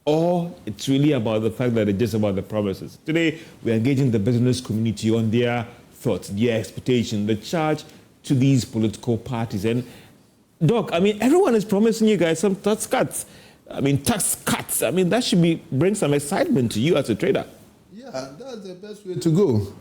Or it's really about the fact that it's just about the promises. Today, we're engaging the business community on their thoughts, their expectation, the charge to these political parties. And Doc, everyone is promising you guys some tax cuts. That should bring some excitement to you as a trader. Yeah, that's the best way to go.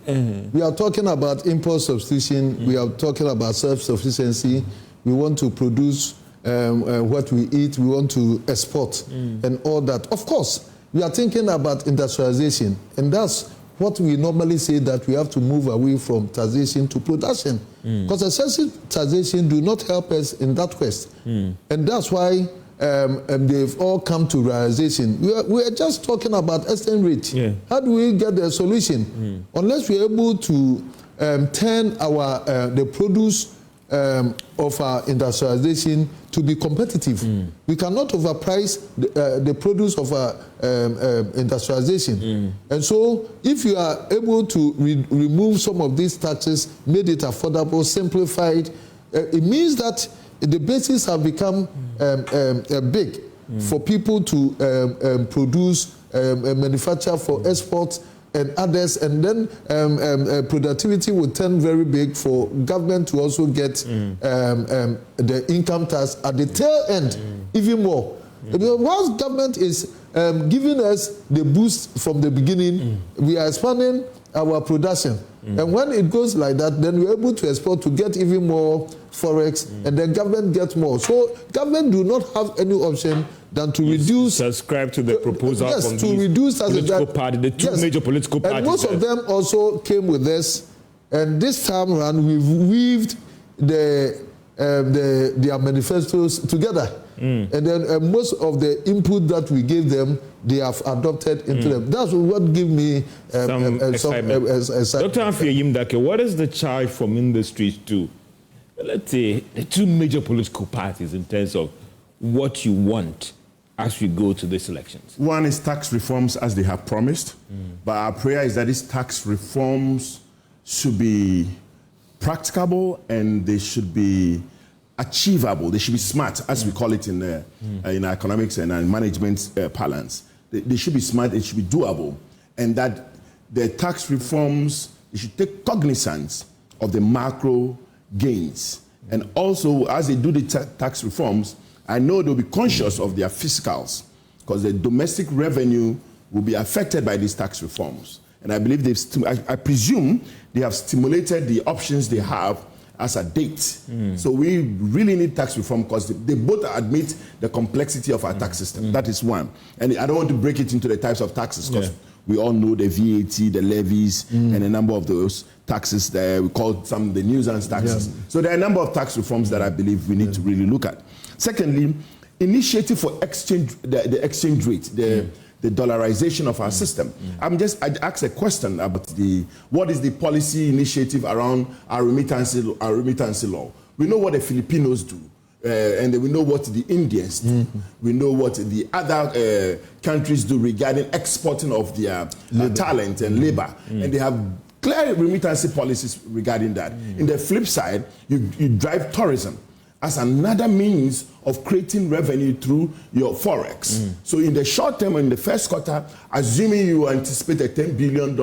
We are talking about import substitution. We are talking about self-sufficiency. We want to produce what we eat, we want to export and all that. Of course, we are thinking about industrialization, and that's what we normally say, that we have to move away from taxation to production, because excessive taxation do not help us in that quest. And that's why they've all come to realization. We are just talking about exchange rate. Yeah. How do we get the solution? Unless we are able to turn the produce of our industrialization to be competitive. We cannot overprice the produce of our industrialization. And so if you are able to remove some of these taxes, made it affordable, simplified, it means that the basis have become big for people to produce, manufacture for export and others, and then productivity will turn very big for government to also get the income tax at the tail end, even more. Once government is giving us the boost from the beginning, we are expanding our production. And when it goes like that, then we're able to export to get even more forex, and then government gets more. So government do not have any option than to reduce. Subscribe to the proposal from to reduce political party, the two major political parties. And most of them also came with this. And this time around, we've weaved their manifestos together. And then most of the input that we gave them, they have adopted into them. That's what gives me some excitement. Dr. Afiya-Yimdake, what is the charge from industries to, let's say, the two major political parties in terms of what you want as we go to these elections? One is tax reforms, as they have promised. But our prayer is that these tax reforms should be practicable and they should be achievable. They should be smart, as we call it in economics and management parlance. They should be smart, it should be doable. And that the tax reforms, they should take cognizance of the macro gains. And also, as they do the tax reforms, I know they'll be conscious of their fiscals, because the domestic revenue will be affected by these tax reforms. And I believe I presume they have stimulated the options they have as a date. So we really need tax reform, because they both admit the complexity of our tax system. That is one. And I don't want to break it into the types of taxes, because we all know the VAT, the levies, and a number of those taxes that we call some the nuisance taxes. So there are a number of tax reforms that I believe we need to really look at. Secondly, initiative for exchange, the exchange rate, the dollarization of our system. I asked a question about what is the policy initiative around our remittance law. We know what the Filipinos do, and we know what the Indians do. We know what the other countries do regarding exporting of their talent and labor, and they have clear remittance policies regarding that. In the flip side, you drive tourism as another means of creating revenue through your forex. So in the short term, in the first quarter, assuming you anticipate a $10 billion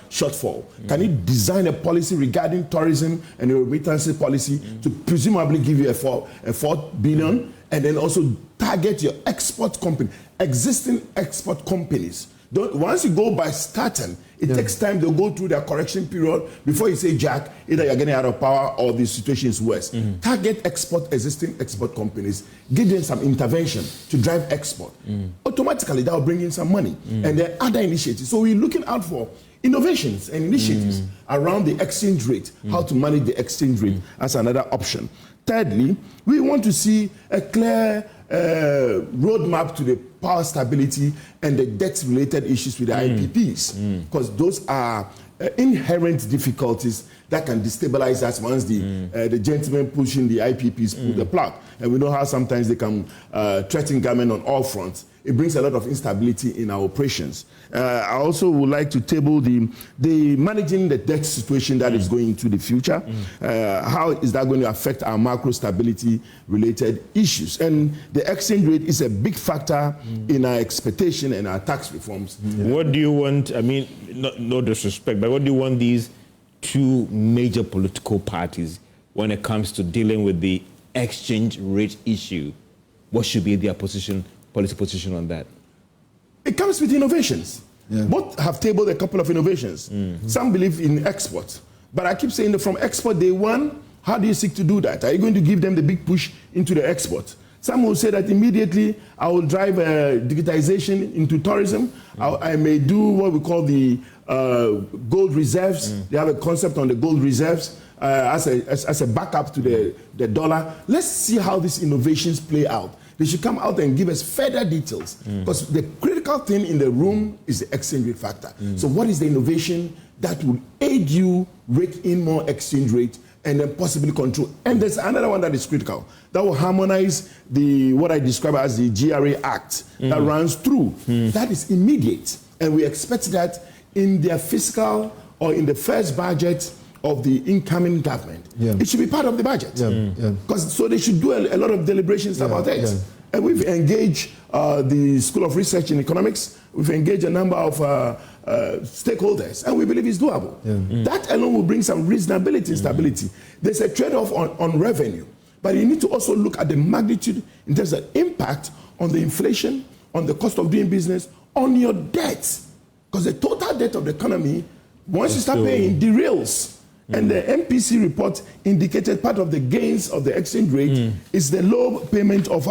shortfall, can you design a policy regarding tourism and a remittance policy to presumably give you a $4 billion, and then also target your export company, existing export companies? Once you go by starting, it takes time to go through their correction period before you say, Jack, either you're getting out of power or the situation is worse. Target existing export companies, give them some intervention to drive export. Automatically, that will bring in some money. And there are other initiatives. So we're looking out for innovations and initiatives around the exchange rate, how to manage the exchange rate as another option. Thirdly, we want to see a clear roadmap to the power stability and the debt-related issues with the IPPs, because those are inherent difficulties that can destabilize us once the gentlemen pushing the IPPs pull the plug. And we know how sometimes they can threaten government on all fronts. It brings a lot of instability in our operations. I also would like to table the managing the debt situation that is going into the future. How is that going to affect our macro stability related issues? And the exchange rate is a big factor in our expectation and our tax reforms. What do you want? I mean, no disrespect, but what do you want these two major political parties when it comes to dealing with the exchange rate issue? What should be their policy position on that? It comes with innovations. Both have tabled a couple of innovations. Some believe in export. But I keep saying that from export day one, how do you seek to do that? Are you going to give them the big push into the export? Some will say that immediately I will drive digitization into tourism. I may do what we call the gold reserves. They have a concept on the gold reserves as a backup to the dollar. Let's see how these innovations play out. They should come out and give us further details, because the critical thing in the room is the exchange rate factor. So what is the innovation that will aid you rake in more exchange rate and then possibly control? And there's another one that is critical, that will harmonize what I describe as the GRA Act that runs through. That is immediate, and we expect that in their fiscal or in the first budget of the incoming government. It should be part of the budget. Because so they should do a lot of deliberations about it. And we've engaged the School of Research in Economics. We've engaged a number of stakeholders, and we believe it's doable. That alone will bring some reasonability and stability. There's a trade-off on revenue, but you need to also look at the magnitude in terms of impact on the inflation, on the cost of doing business, on your debt. Because the total debt of the economy, once you start paying, derails. And the MPC report indicated part of the gains of the exchange rate is the low payment of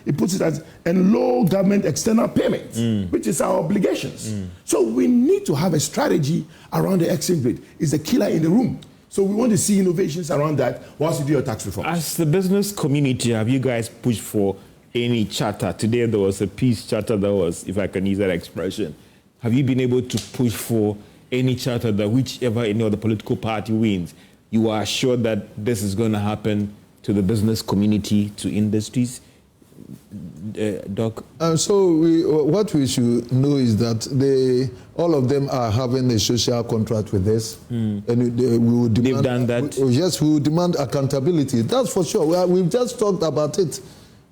it puts it as, and low government external payments, which is our obligations. So we need to have a strategy around the exchange rate. It's the killer in the room. So we want to see innovations around that whilst we do your tax reform. As the business community, have you guys pushed for any charter? Today there was a peace charter that was, if I can use that expression. Have you been able to push for any charter that whichever any other political party wins, you are sure that this is going to happen to the business community, to industries? Doc? What we should know is that all of them are having a social contract with us. And we will demand, they've done that? Yes, we will demand accountability. That's for sure. We've just talked about it.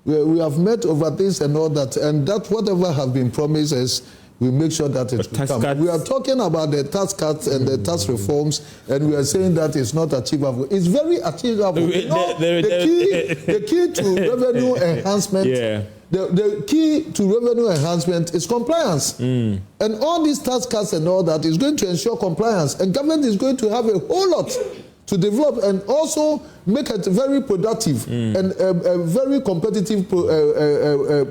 We have met over this and all that. And that whatever has been promised us, we make sure that it will come. We are talking about the tax cuts and the tax reforms, and we are saying that it's not achievable. It's very achievable. You know, the key to revenue enhancement. Yeah. The key to revenue enhancement is compliance. And all these tax cuts and all that is going to ensure compliance. And government is going to have a whole lot to develop and also make it very productive and a very competitive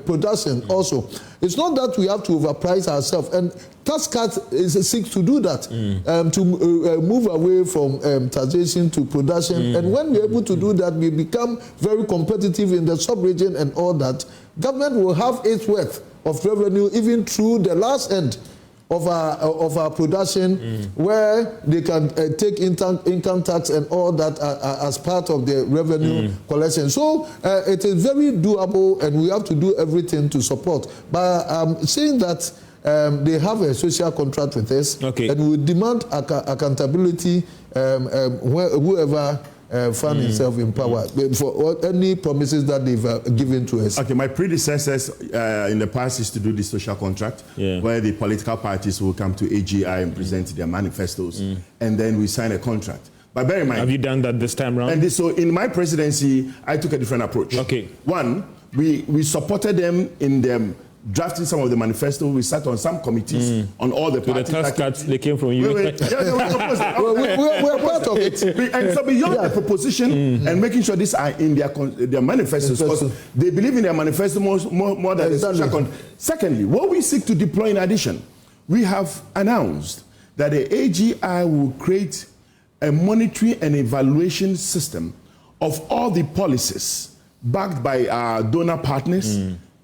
production also. It's not that we have to overprice ourselves. And tax cuts seeks to do that, to move away from taxation to production. And when we're able to do that, we become very competitive in the sub-region and all that. Government will have its worth of revenue even through the last end of our production, where they can take income tax and all that as part of the revenue collection. So it is very doable, and we have to do everything to support. But saying that they have a social contract with us, and we demand accountability whoever found himself in power for any promises that they've given to us. Okay, my predecessors in the past used to do the social contract, where the political parties will come to AGI and present their manifestos, and then we sign a contract. But bear in mind, have you done that this time around? And so in my presidency, I took a different approach. Okay. One, we supported them in them drafting some of the manifesto. We sat on some committees on all the parties. So the tax cuts, they came from you. We're part of it. And so beyond the proposition and making sure these are in their manifestos, because they believe in their manifesto more than the social contract. Secondly, what we seek to deploy in addition, we have announced that the AGI will create a monitoring and evaluation system of all the policies backed by our donor partners,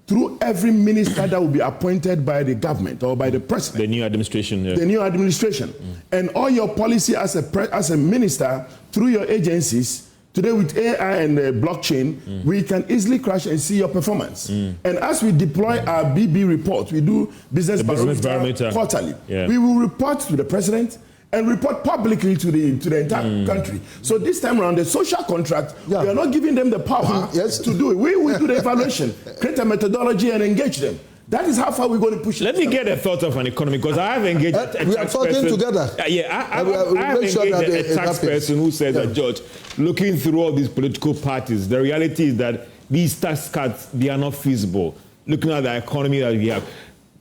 through every minister that will be appointed by the government or by the president. The new administration. The new administration. And all your policy as a minister, through your agencies, today with AI and blockchain, we can easily crash and see your performance. And as we deploy our BB report, we do business barometer quarterly. We will report to the president and report publicly to the entire country. So this time around, the social contract, we are not giving them the power to do it. We will do the evaluation, create a methodology, and engage them. That is how far we're going to push it. Let me get a thought of an economy, because I have engaged we are talking together. I have engaged a tax person who says that, George, looking through all these political parties, the reality is that these tax cuts, they are not feasible. Looking at the economy that we have.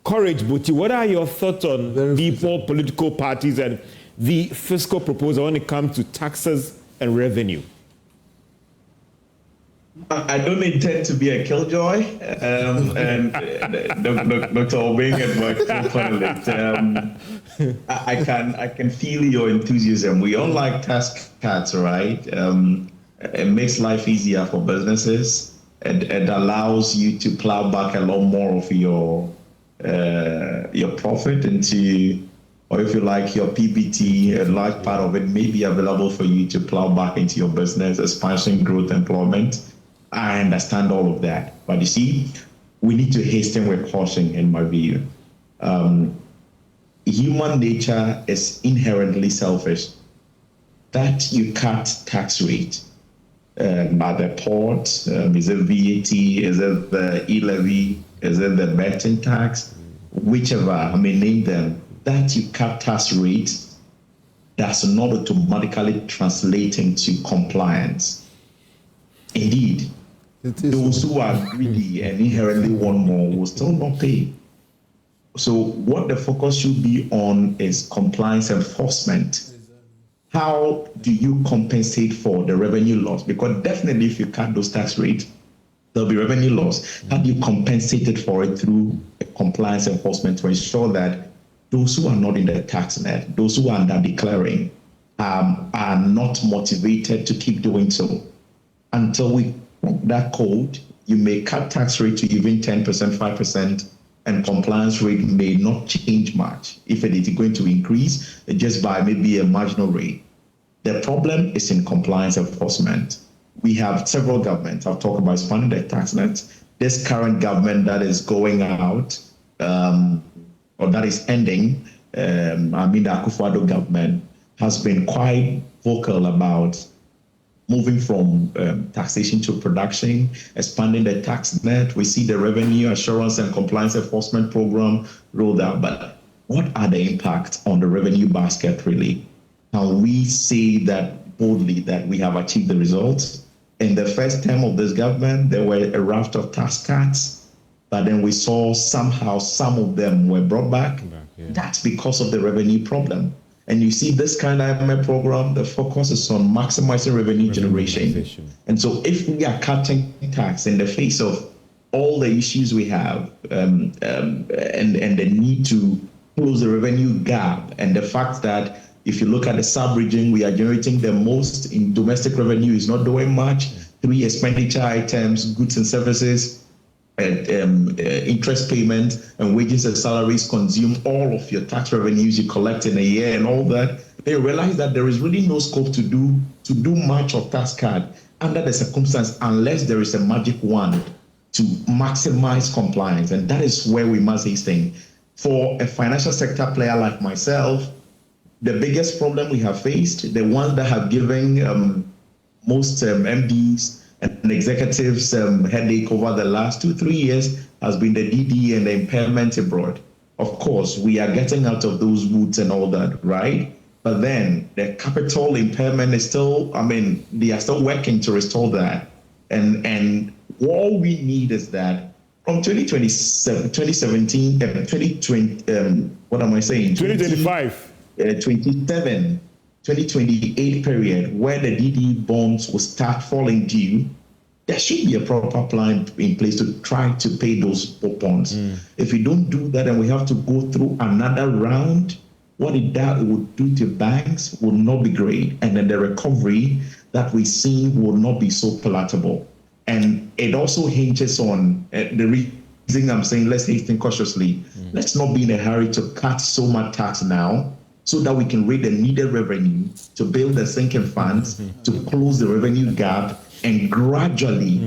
Courage, Buti, what are your thoughts on people, political parties, and the fiscal proposal when it comes to taxes and revenue? I don't intend to be a killjoy, and Dr. Obeng and my co-panelist. I can feel your enthusiasm. We all like tax cuts, right? It makes life easier for businesses. It allows you to plow back a lot more of your profit into, or if you like, your PBT. A large part of it may be available for you to plow back into your business, expansion, growth, employment. I understand all of that. But you see, we need to hasten with caution, in my view. Human nature is inherently selfish. That you cut tax rate at the port, is it VAT, is it the e-levy, is it the betting tax, whichever, I may name them, that you cut tax rate does not automatically translate into compliance. Indeed, those who are greedy and inherently want more will still not pay. So what the focus should be on is compliance enforcement. How do you compensate for the revenue loss? Because definitely if you cut those tax rates, there'll be revenue loss. How do you compensate it for it through compliance enforcement to ensure that those who are not in the tax net, those who are under declaring, are not motivated to keep doing so? Until we crack that code, you may cut tax rate to even 10%, 5%, and compliance rate may not change much. If it is going to increase, just by maybe a marginal rate. The problem is in compliance enforcement. We have several governments. I've talked about expanding the tax net. This current government that is going out, or that is ending, the Akufo-Addo government has been quite vocal about moving from taxation to production, expanding the tax net. We see the revenue assurance and compliance enforcement program rolled out. But what are the impacts on the revenue basket really? Can we say that boldly that we have achieved the results? In the first term of this government, there were a raft of tax cuts, but then we saw somehow some of them were brought back. That's because of the revenue problem. And you see this kind of IMF program, the focus is on maximizing revenue generation. And so if we are cutting tax in the face of all the issues we have and the need to close the revenue gap, and the fact that if you look at the sub-region, we are generating the most in domestic revenue is not doing much. 3 expenditure items, goods and services, interest payment and wages and salaries consume all of your tax revenues you collect in a year and all that. They realize that there is really no scope to do much of tax cut under the circumstance unless there is a magic wand to maximize compliance. And that is where we must hasten. For a financial sector player like myself, the biggest problem we have faced, the ones that have given most MDs and executives headache over the last 2-3 years has been the DD and the impairment abroad. Of course, we are getting out of those woods and all that, right? But then the capital impairment is still, they are still working to restore that. And all we need is that from 2017, 2020, what am I saying? 2025. 2028 period, where the DD bonds will start falling due, there should be a proper plan in place to try to pay those bonds. If we don't do that and we have to go through another round, what it would do to banks will not be great. And then the recovery that we see will not be so palatable. And it also hinges on the reason I'm saying let's hasten cautiously. Let's not be in a hurry to cut so much tax now, so that we can raise the needed revenue to build the sinking funds, to close the revenue gap, and gradually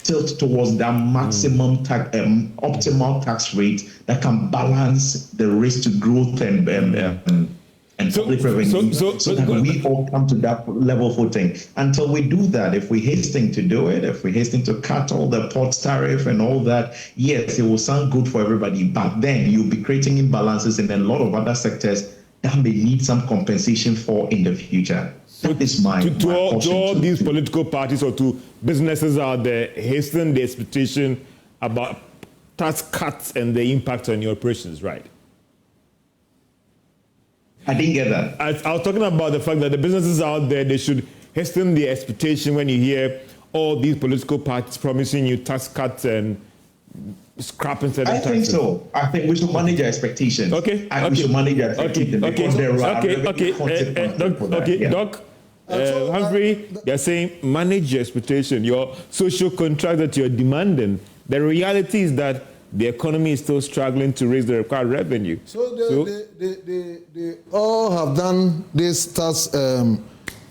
tilt towards that maximum optimal tax rate that can balance the risk to growth and public revenue, so that we all come to that level footing. Until we do that, if we hasten to do it, if we hasten to cut all the port tariff and all that, yes, it will sound good for everybody, but then you'll be creating imbalances in a lot of other sectors that may need some compensation for in the future. That is my to all these political parties or to businesses out there, hasten the expectation about tax cuts and the impact on your operations, right? I didn't get that. I was talking about the fact that the businesses out there, they should hasten the expectation when you hear all these political parties promising you tax cuts and scrapping certain taxes. I think so. I think we should manage our expectations. Okay. We should manage our expectations because there are Doc, Humphrey, they're saying manage your expectation, your social contract that you're demanding. The reality is that the economy is still struggling to raise the required revenue. So they all have done this tax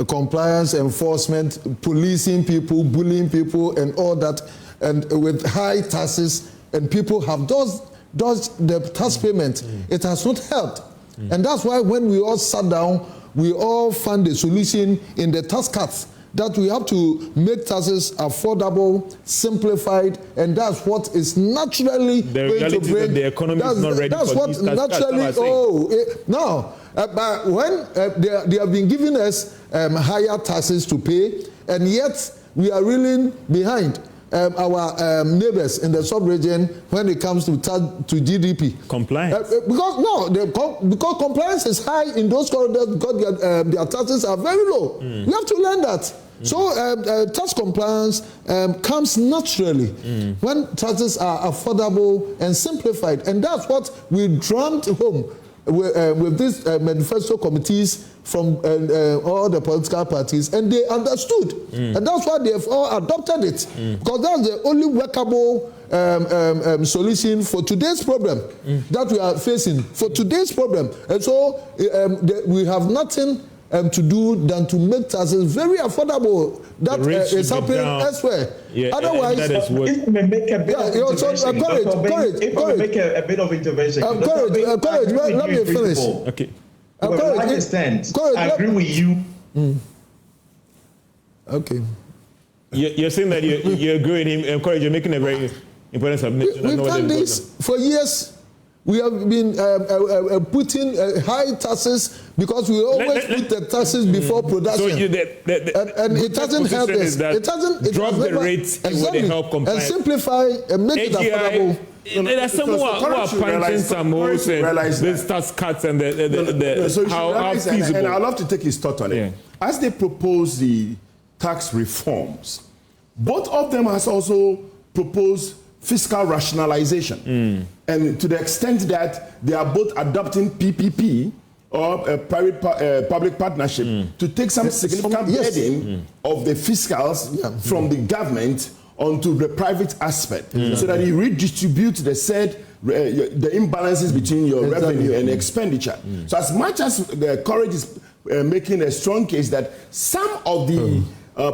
compliance enforcement, policing people, bullying people, and all that, and with high taxes, and people have dodged the tax payment. It has not helped. And that's why when we all sat down, we all found a solution in the tax cuts, that we have to make taxes affordable, simplified, and that's what is naturally going to bring. That the economy is not ready for these tax cuts. But when they have been giving us higher taxes to pay, and yet we are reeling behind our neighbors in the sub-region when it comes to GDP. Compliance. Because compliance is high in those corridors because their taxes are very low. We have to learn that. So tax compliance comes naturally when taxes are affordable and simplified. And that's what we drummed home with these manifesto committees from all the political parties, and they understood. And that's why they have all adopted it, because that's the only workable solution for today's problem that we are facing, for today's problem. And so we have nothing to do than to make taxes very affordable. That is happening elsewhere. Yeah, otherwise, if we make a bit of intervention, let me finish. Okay. I agree with you. Okay. You're saying that you agree with him, encourage, you're making a very important submission. We've done this for years. We have been putting high taxes because we always put the taxes before production. So and it hasn't helped us. It hasn't drop the rates. Exactly. It would help compliance. And simplify and make it affordable. There are some who are punching some holes and these tax cuts and how feasible. And I'd love to take his thought on it. Yeah. As they propose the tax reforms, both of them has also proposed fiscal rationalization. And to the extent that they are both adopting PPP or a public partnership to take some significant burden of the fiscals from the government onto the private aspect so that you redistribute the said the imbalances between your revenue and expenditure. So as much as the Courage is making a strong case that some of the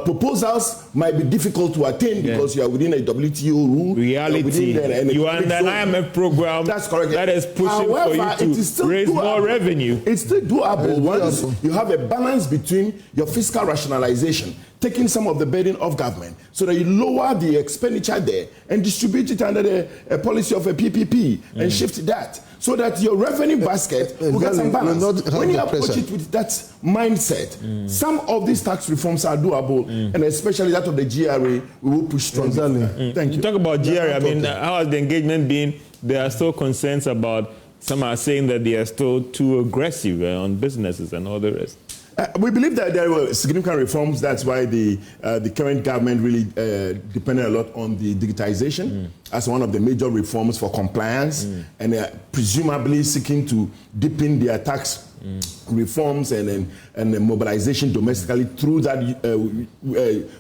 proposals might be difficult to attain because you are within a WTO rule. Reality. You are under an IMF program that is pushing for you to raise more revenue. It's still doable once you have a balance between your fiscal rationalization, taking some of the burden of government so that you lower the expenditure there and distribute it under the policy of a PPP and shift that so that your revenue basket will get some balance. When you approach it with that mindset, some of these tax reforms are doable, and especially that of the GRA, we will push strongly. Thank you. You talk about GRA, I mean, how has the engagement been? There are still concerns about, some are saying that they are still too aggressive on businesses and all the rest. We believe that there were significant reforms. That's why the current government really depended a lot on the digitization as one of the major reforms for compliance, and presumably seeking to deepen their tax reforms and mobilization domestically through that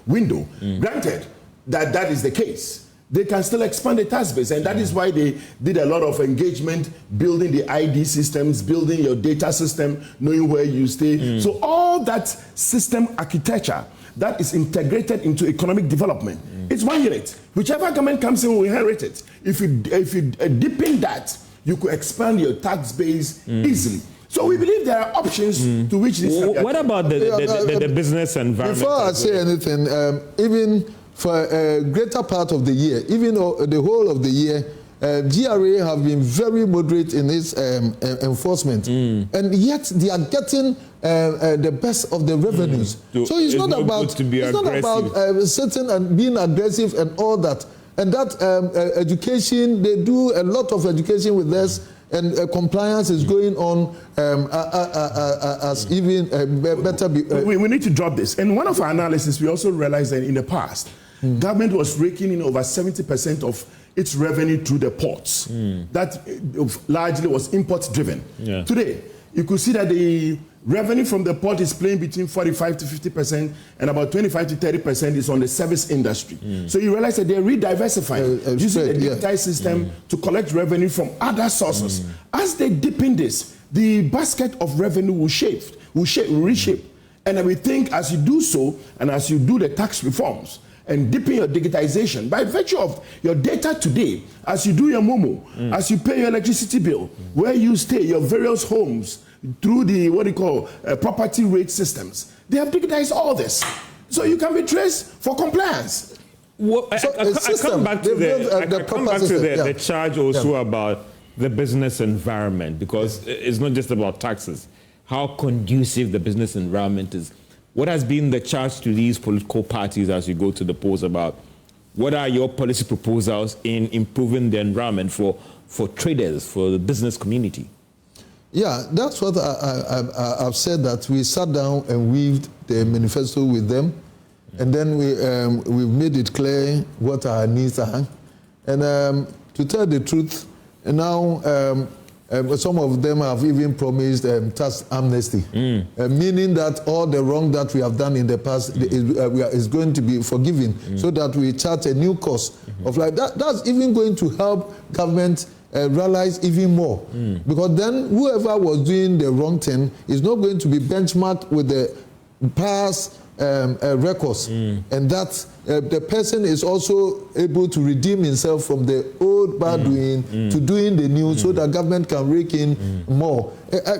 window. Granted that that is the case, they can still expand the tax base, and that is why they did a lot of engagement, building the ID systems, building your data system, knowing where you stay. So all that system architecture that is integrated into economic development, it's one unit. Whichever government comes in will inherit it. If you deepen that, you could expand your tax base easily. So we believe there are options to which this. What about the business environment? Before I say anything, even for a greater part of the year, even the whole of the year, GRA have been very moderate in its enforcement, and yet they are getting the best of the revenues. So it's not about sitting and being aggressive and all that. And that education, they do a lot of education with us, and compliance is going on as even better. We need to drop this. And one of our analysis, we also realized that in the past, government was raking in over 70% of its revenue through the ports. That largely was import driven. Today, you could see that the revenue from the port is playing between 45 to 50%, and about 25 to 30% is on the service industry. So you realize that they're rediversifying, using the digitized system to collect revenue from other sources. As they deepen this, the basket of revenue will reshape. And we think as you do so, and as you do the tax reforms, and deepen your digitization, by virtue of your data today, as you do your Momo, as you pay your electricity bill, where you stay, your various homes, through the, what you call, property rate systems, they have digitized all this. So you can be traced for compliance. Well, I come back to the charge also about the business environment, because it's not just about taxes, how conducive the business environment is. What has been the charge to these political parties as you go to the polls about what are your policy proposals in improving the environment for traders, for the business community? Yeah, that's what I've said, that we sat down and weaved the manifesto with them, and then we've made it clear what our needs are. And to tell the truth, and now some of them have even promised tax amnesty, meaning that all the wrong that we have done in the past is going to be forgiven, so that we chart a new course of life. That's even going to help government realize even more, because then whoever was doing the wrong thing is not going to be benchmarked with the past records, and that the person is also able to redeem himself from the old bad doing to doing the new, so that government can rake in more.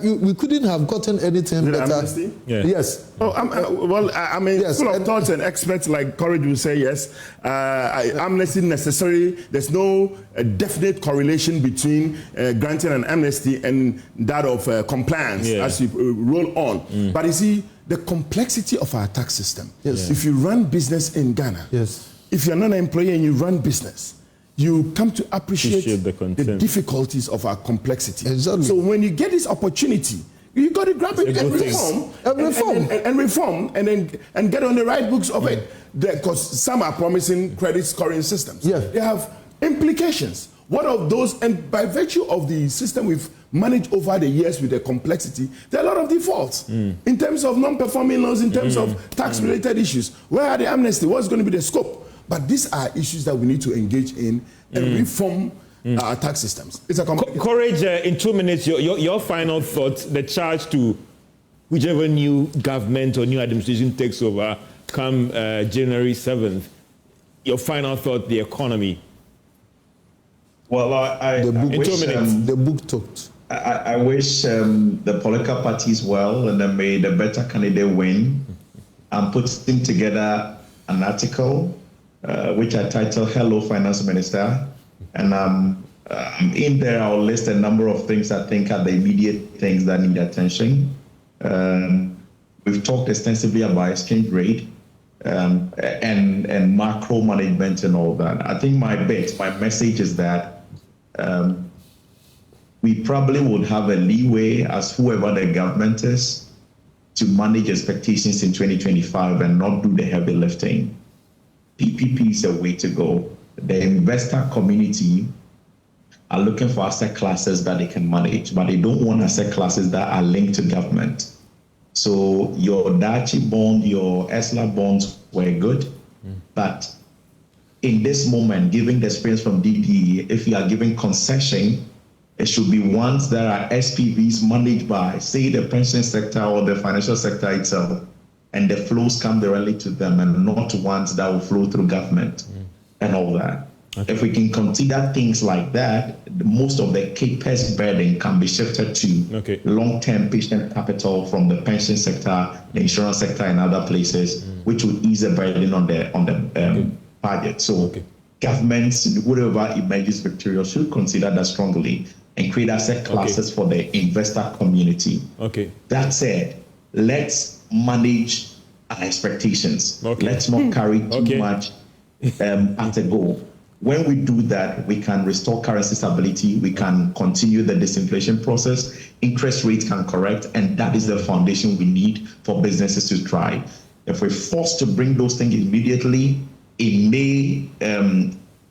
We couldn't have gotten anything better. Yeah. Yes. Oh, I mean, yes. Full of thoughts and experts like Courage will say yes. Amnesty necessary. There's no definite correlation between granting an amnesty and that of compliance as you roll on. But you see, the complexity of our tax system. Yes. If you run business in Ghana, if you're not an employee and you run business, you come to appreciate the difficulties of our complexity. Exactly. So when you get this opportunity, you got to grab it and reform and get on the right books of it. Because some are promising credit scoring systems. They have implications. What of those? And by virtue of the system we've managed over the years with the complexity, there are a lot of defaults in terms of non-performing loans, in terms of tax-related issues. Where are the amnesty? What's going to be the scope? But these are issues that we need to engage in and reform our tax systems. It's a Courage, in 2 minutes, your final thoughts, the charge to whichever new government or new administration takes over come January 7th. Your final thought, the economy. Well, the book talked. I wish the political parties well, and then may the better candidate win. I'm putting together an article which I titled "Hello, Finance Minister," and in there I'll list a number of things I think are the immediate things that need attention. We've talked extensively about exchange rate and macro management and all that. I think my message is that we probably would have a leeway as whoever the government is to manage expectations in 2025 and not do the heavy lifting. PPP is a way to go. The investor community are looking for asset classes that they can manage, but they don't want asset classes that are linked to government. So your Dachi bond, your ESLA bonds were good, but in this moment, given the experience from DPE, if you are giving concession, it should be ones that are SPVs managed by, say, the pension sector or the financial sector itself, and the flows come directly to them, and not ones that will flow through government and all that. Okay. If we can consider things like that, most of the CAPEX burden can be shifted to long-term patient capital from the pension sector, the insurance sector, and other places, which will ease the burden on the budget. So governments, whatever emerges victorious, should consider that strongly and create asset classes for the investor community. That said, let's manage our expectations. Let's not carry too much at a go. When we do that, we can restore currency stability, we can continue the disinflation process, interest rates can correct, and that is the foundation we need for businesses to thrive. If we're forced to bring those things immediately, it may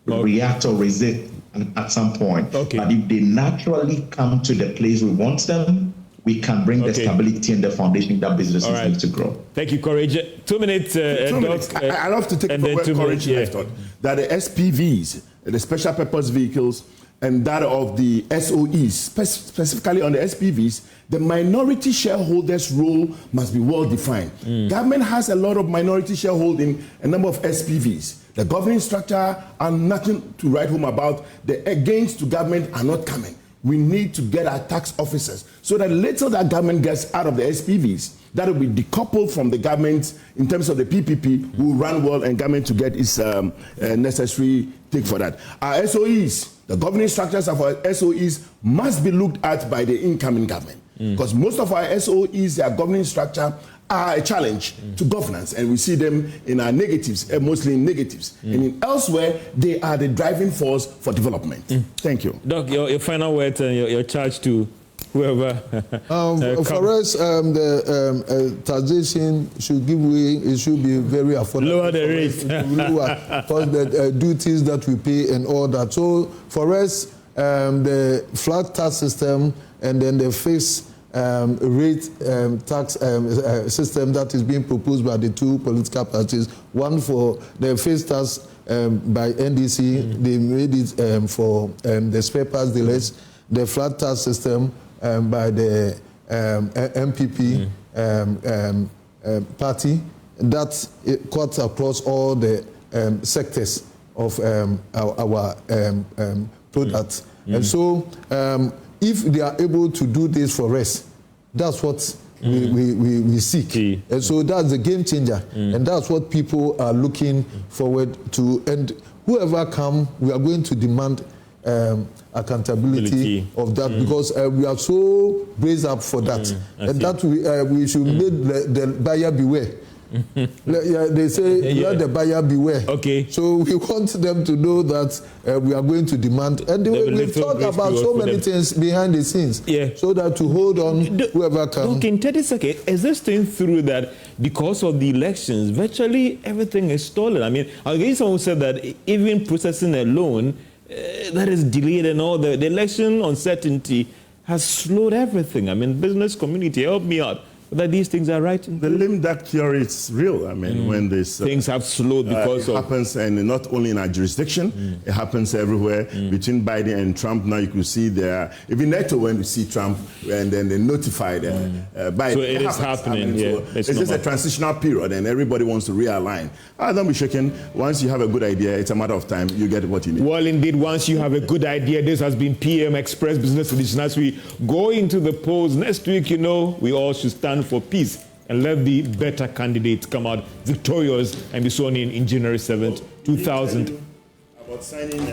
react or resist at some point. But if they naturally come to the place we want them, we can bring the stability and the foundation that businesses need to grow. Thank you, Courage. 2 minutes. 2 minutes. I love to take from where Courage left on, that the SPVs, the special purpose vehicles, and that of the SOEs, specifically on the SPVs, the minority shareholders' role must be well defined. Government has a lot of minority shareholding, a number of SPVs. The governing structure are nothing to write home about. The gains to government are not coming. We need to get our tax officers so that little that government gets out of the SPVs, that will be decoupled from the government in terms of the PPP, will run well and government to get its necessary take for that. Our SOEs, the governing structures of our SOEs must be looked at by the incoming government, because most of our SOEs, their governing structure, are a challenge to governance, and we see them in our negatives, mostly in negatives. And in elsewhere, they are the driving force for development. Thank you. Doc, your final words and your charge to whoever. For us, the taxation should give way, it should be very affordable. Lower the rate. Lower, because the duties that we pay and all that. So for us, the flat tax system and then the fixed rate tax system that is being proposed by the two political parties. One for the fixed tax by NDC, they made it for the spare parts delays. The flat tax system by the MPP party, that it cuts across all the sectors of our products. And so if they are able to do this for us, that's what we seek. And so that's the game changer. And that's what people are looking forward to. And whoever come, we are going to demand accountability of that, because we are so braced up for that. And that we should make the buyer beware. They say, let the buyer beware. Okay. So we want them to know that we are going to demand. And we've talked about so many things behind the scenes. So that to hold on, whoever comes. Okay, in 30 seconds, is this thing through that because of the elections, virtually everything is stolen? I mean, I'll get someone who said that even processing a loan, that is delayed, and all the election uncertainty has slowed everything. I mean, business community, help me out. That these things are right. The lame duck theory is real. I mean, when this things have slowed because it happens, and not only in our jurisdiction, it happens everywhere. Between Biden and Trump, now you could see there. Even NATO, when we see Trump, and then they notified Biden. So it is happening. I mean, so it's just a transitional period, and everybody wants to realign. Don't be shaken. Once you have a good idea, it's a matter of time. You get what you need. Well, indeed, once you have a good idea, this has been PM Express Business Edition. As we go into the polls next week, you know, we all should stand for peace and let the better candidates come out victorious and be sworn in January 7th, 2000. About signing,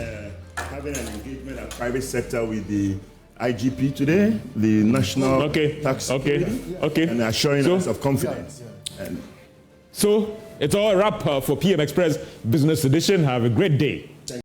having an engagement at private sector with the IGP today, the National Tax Security, and assuring us of confidence. So it's all a wrap for PM Express Business Edition. Have a great day.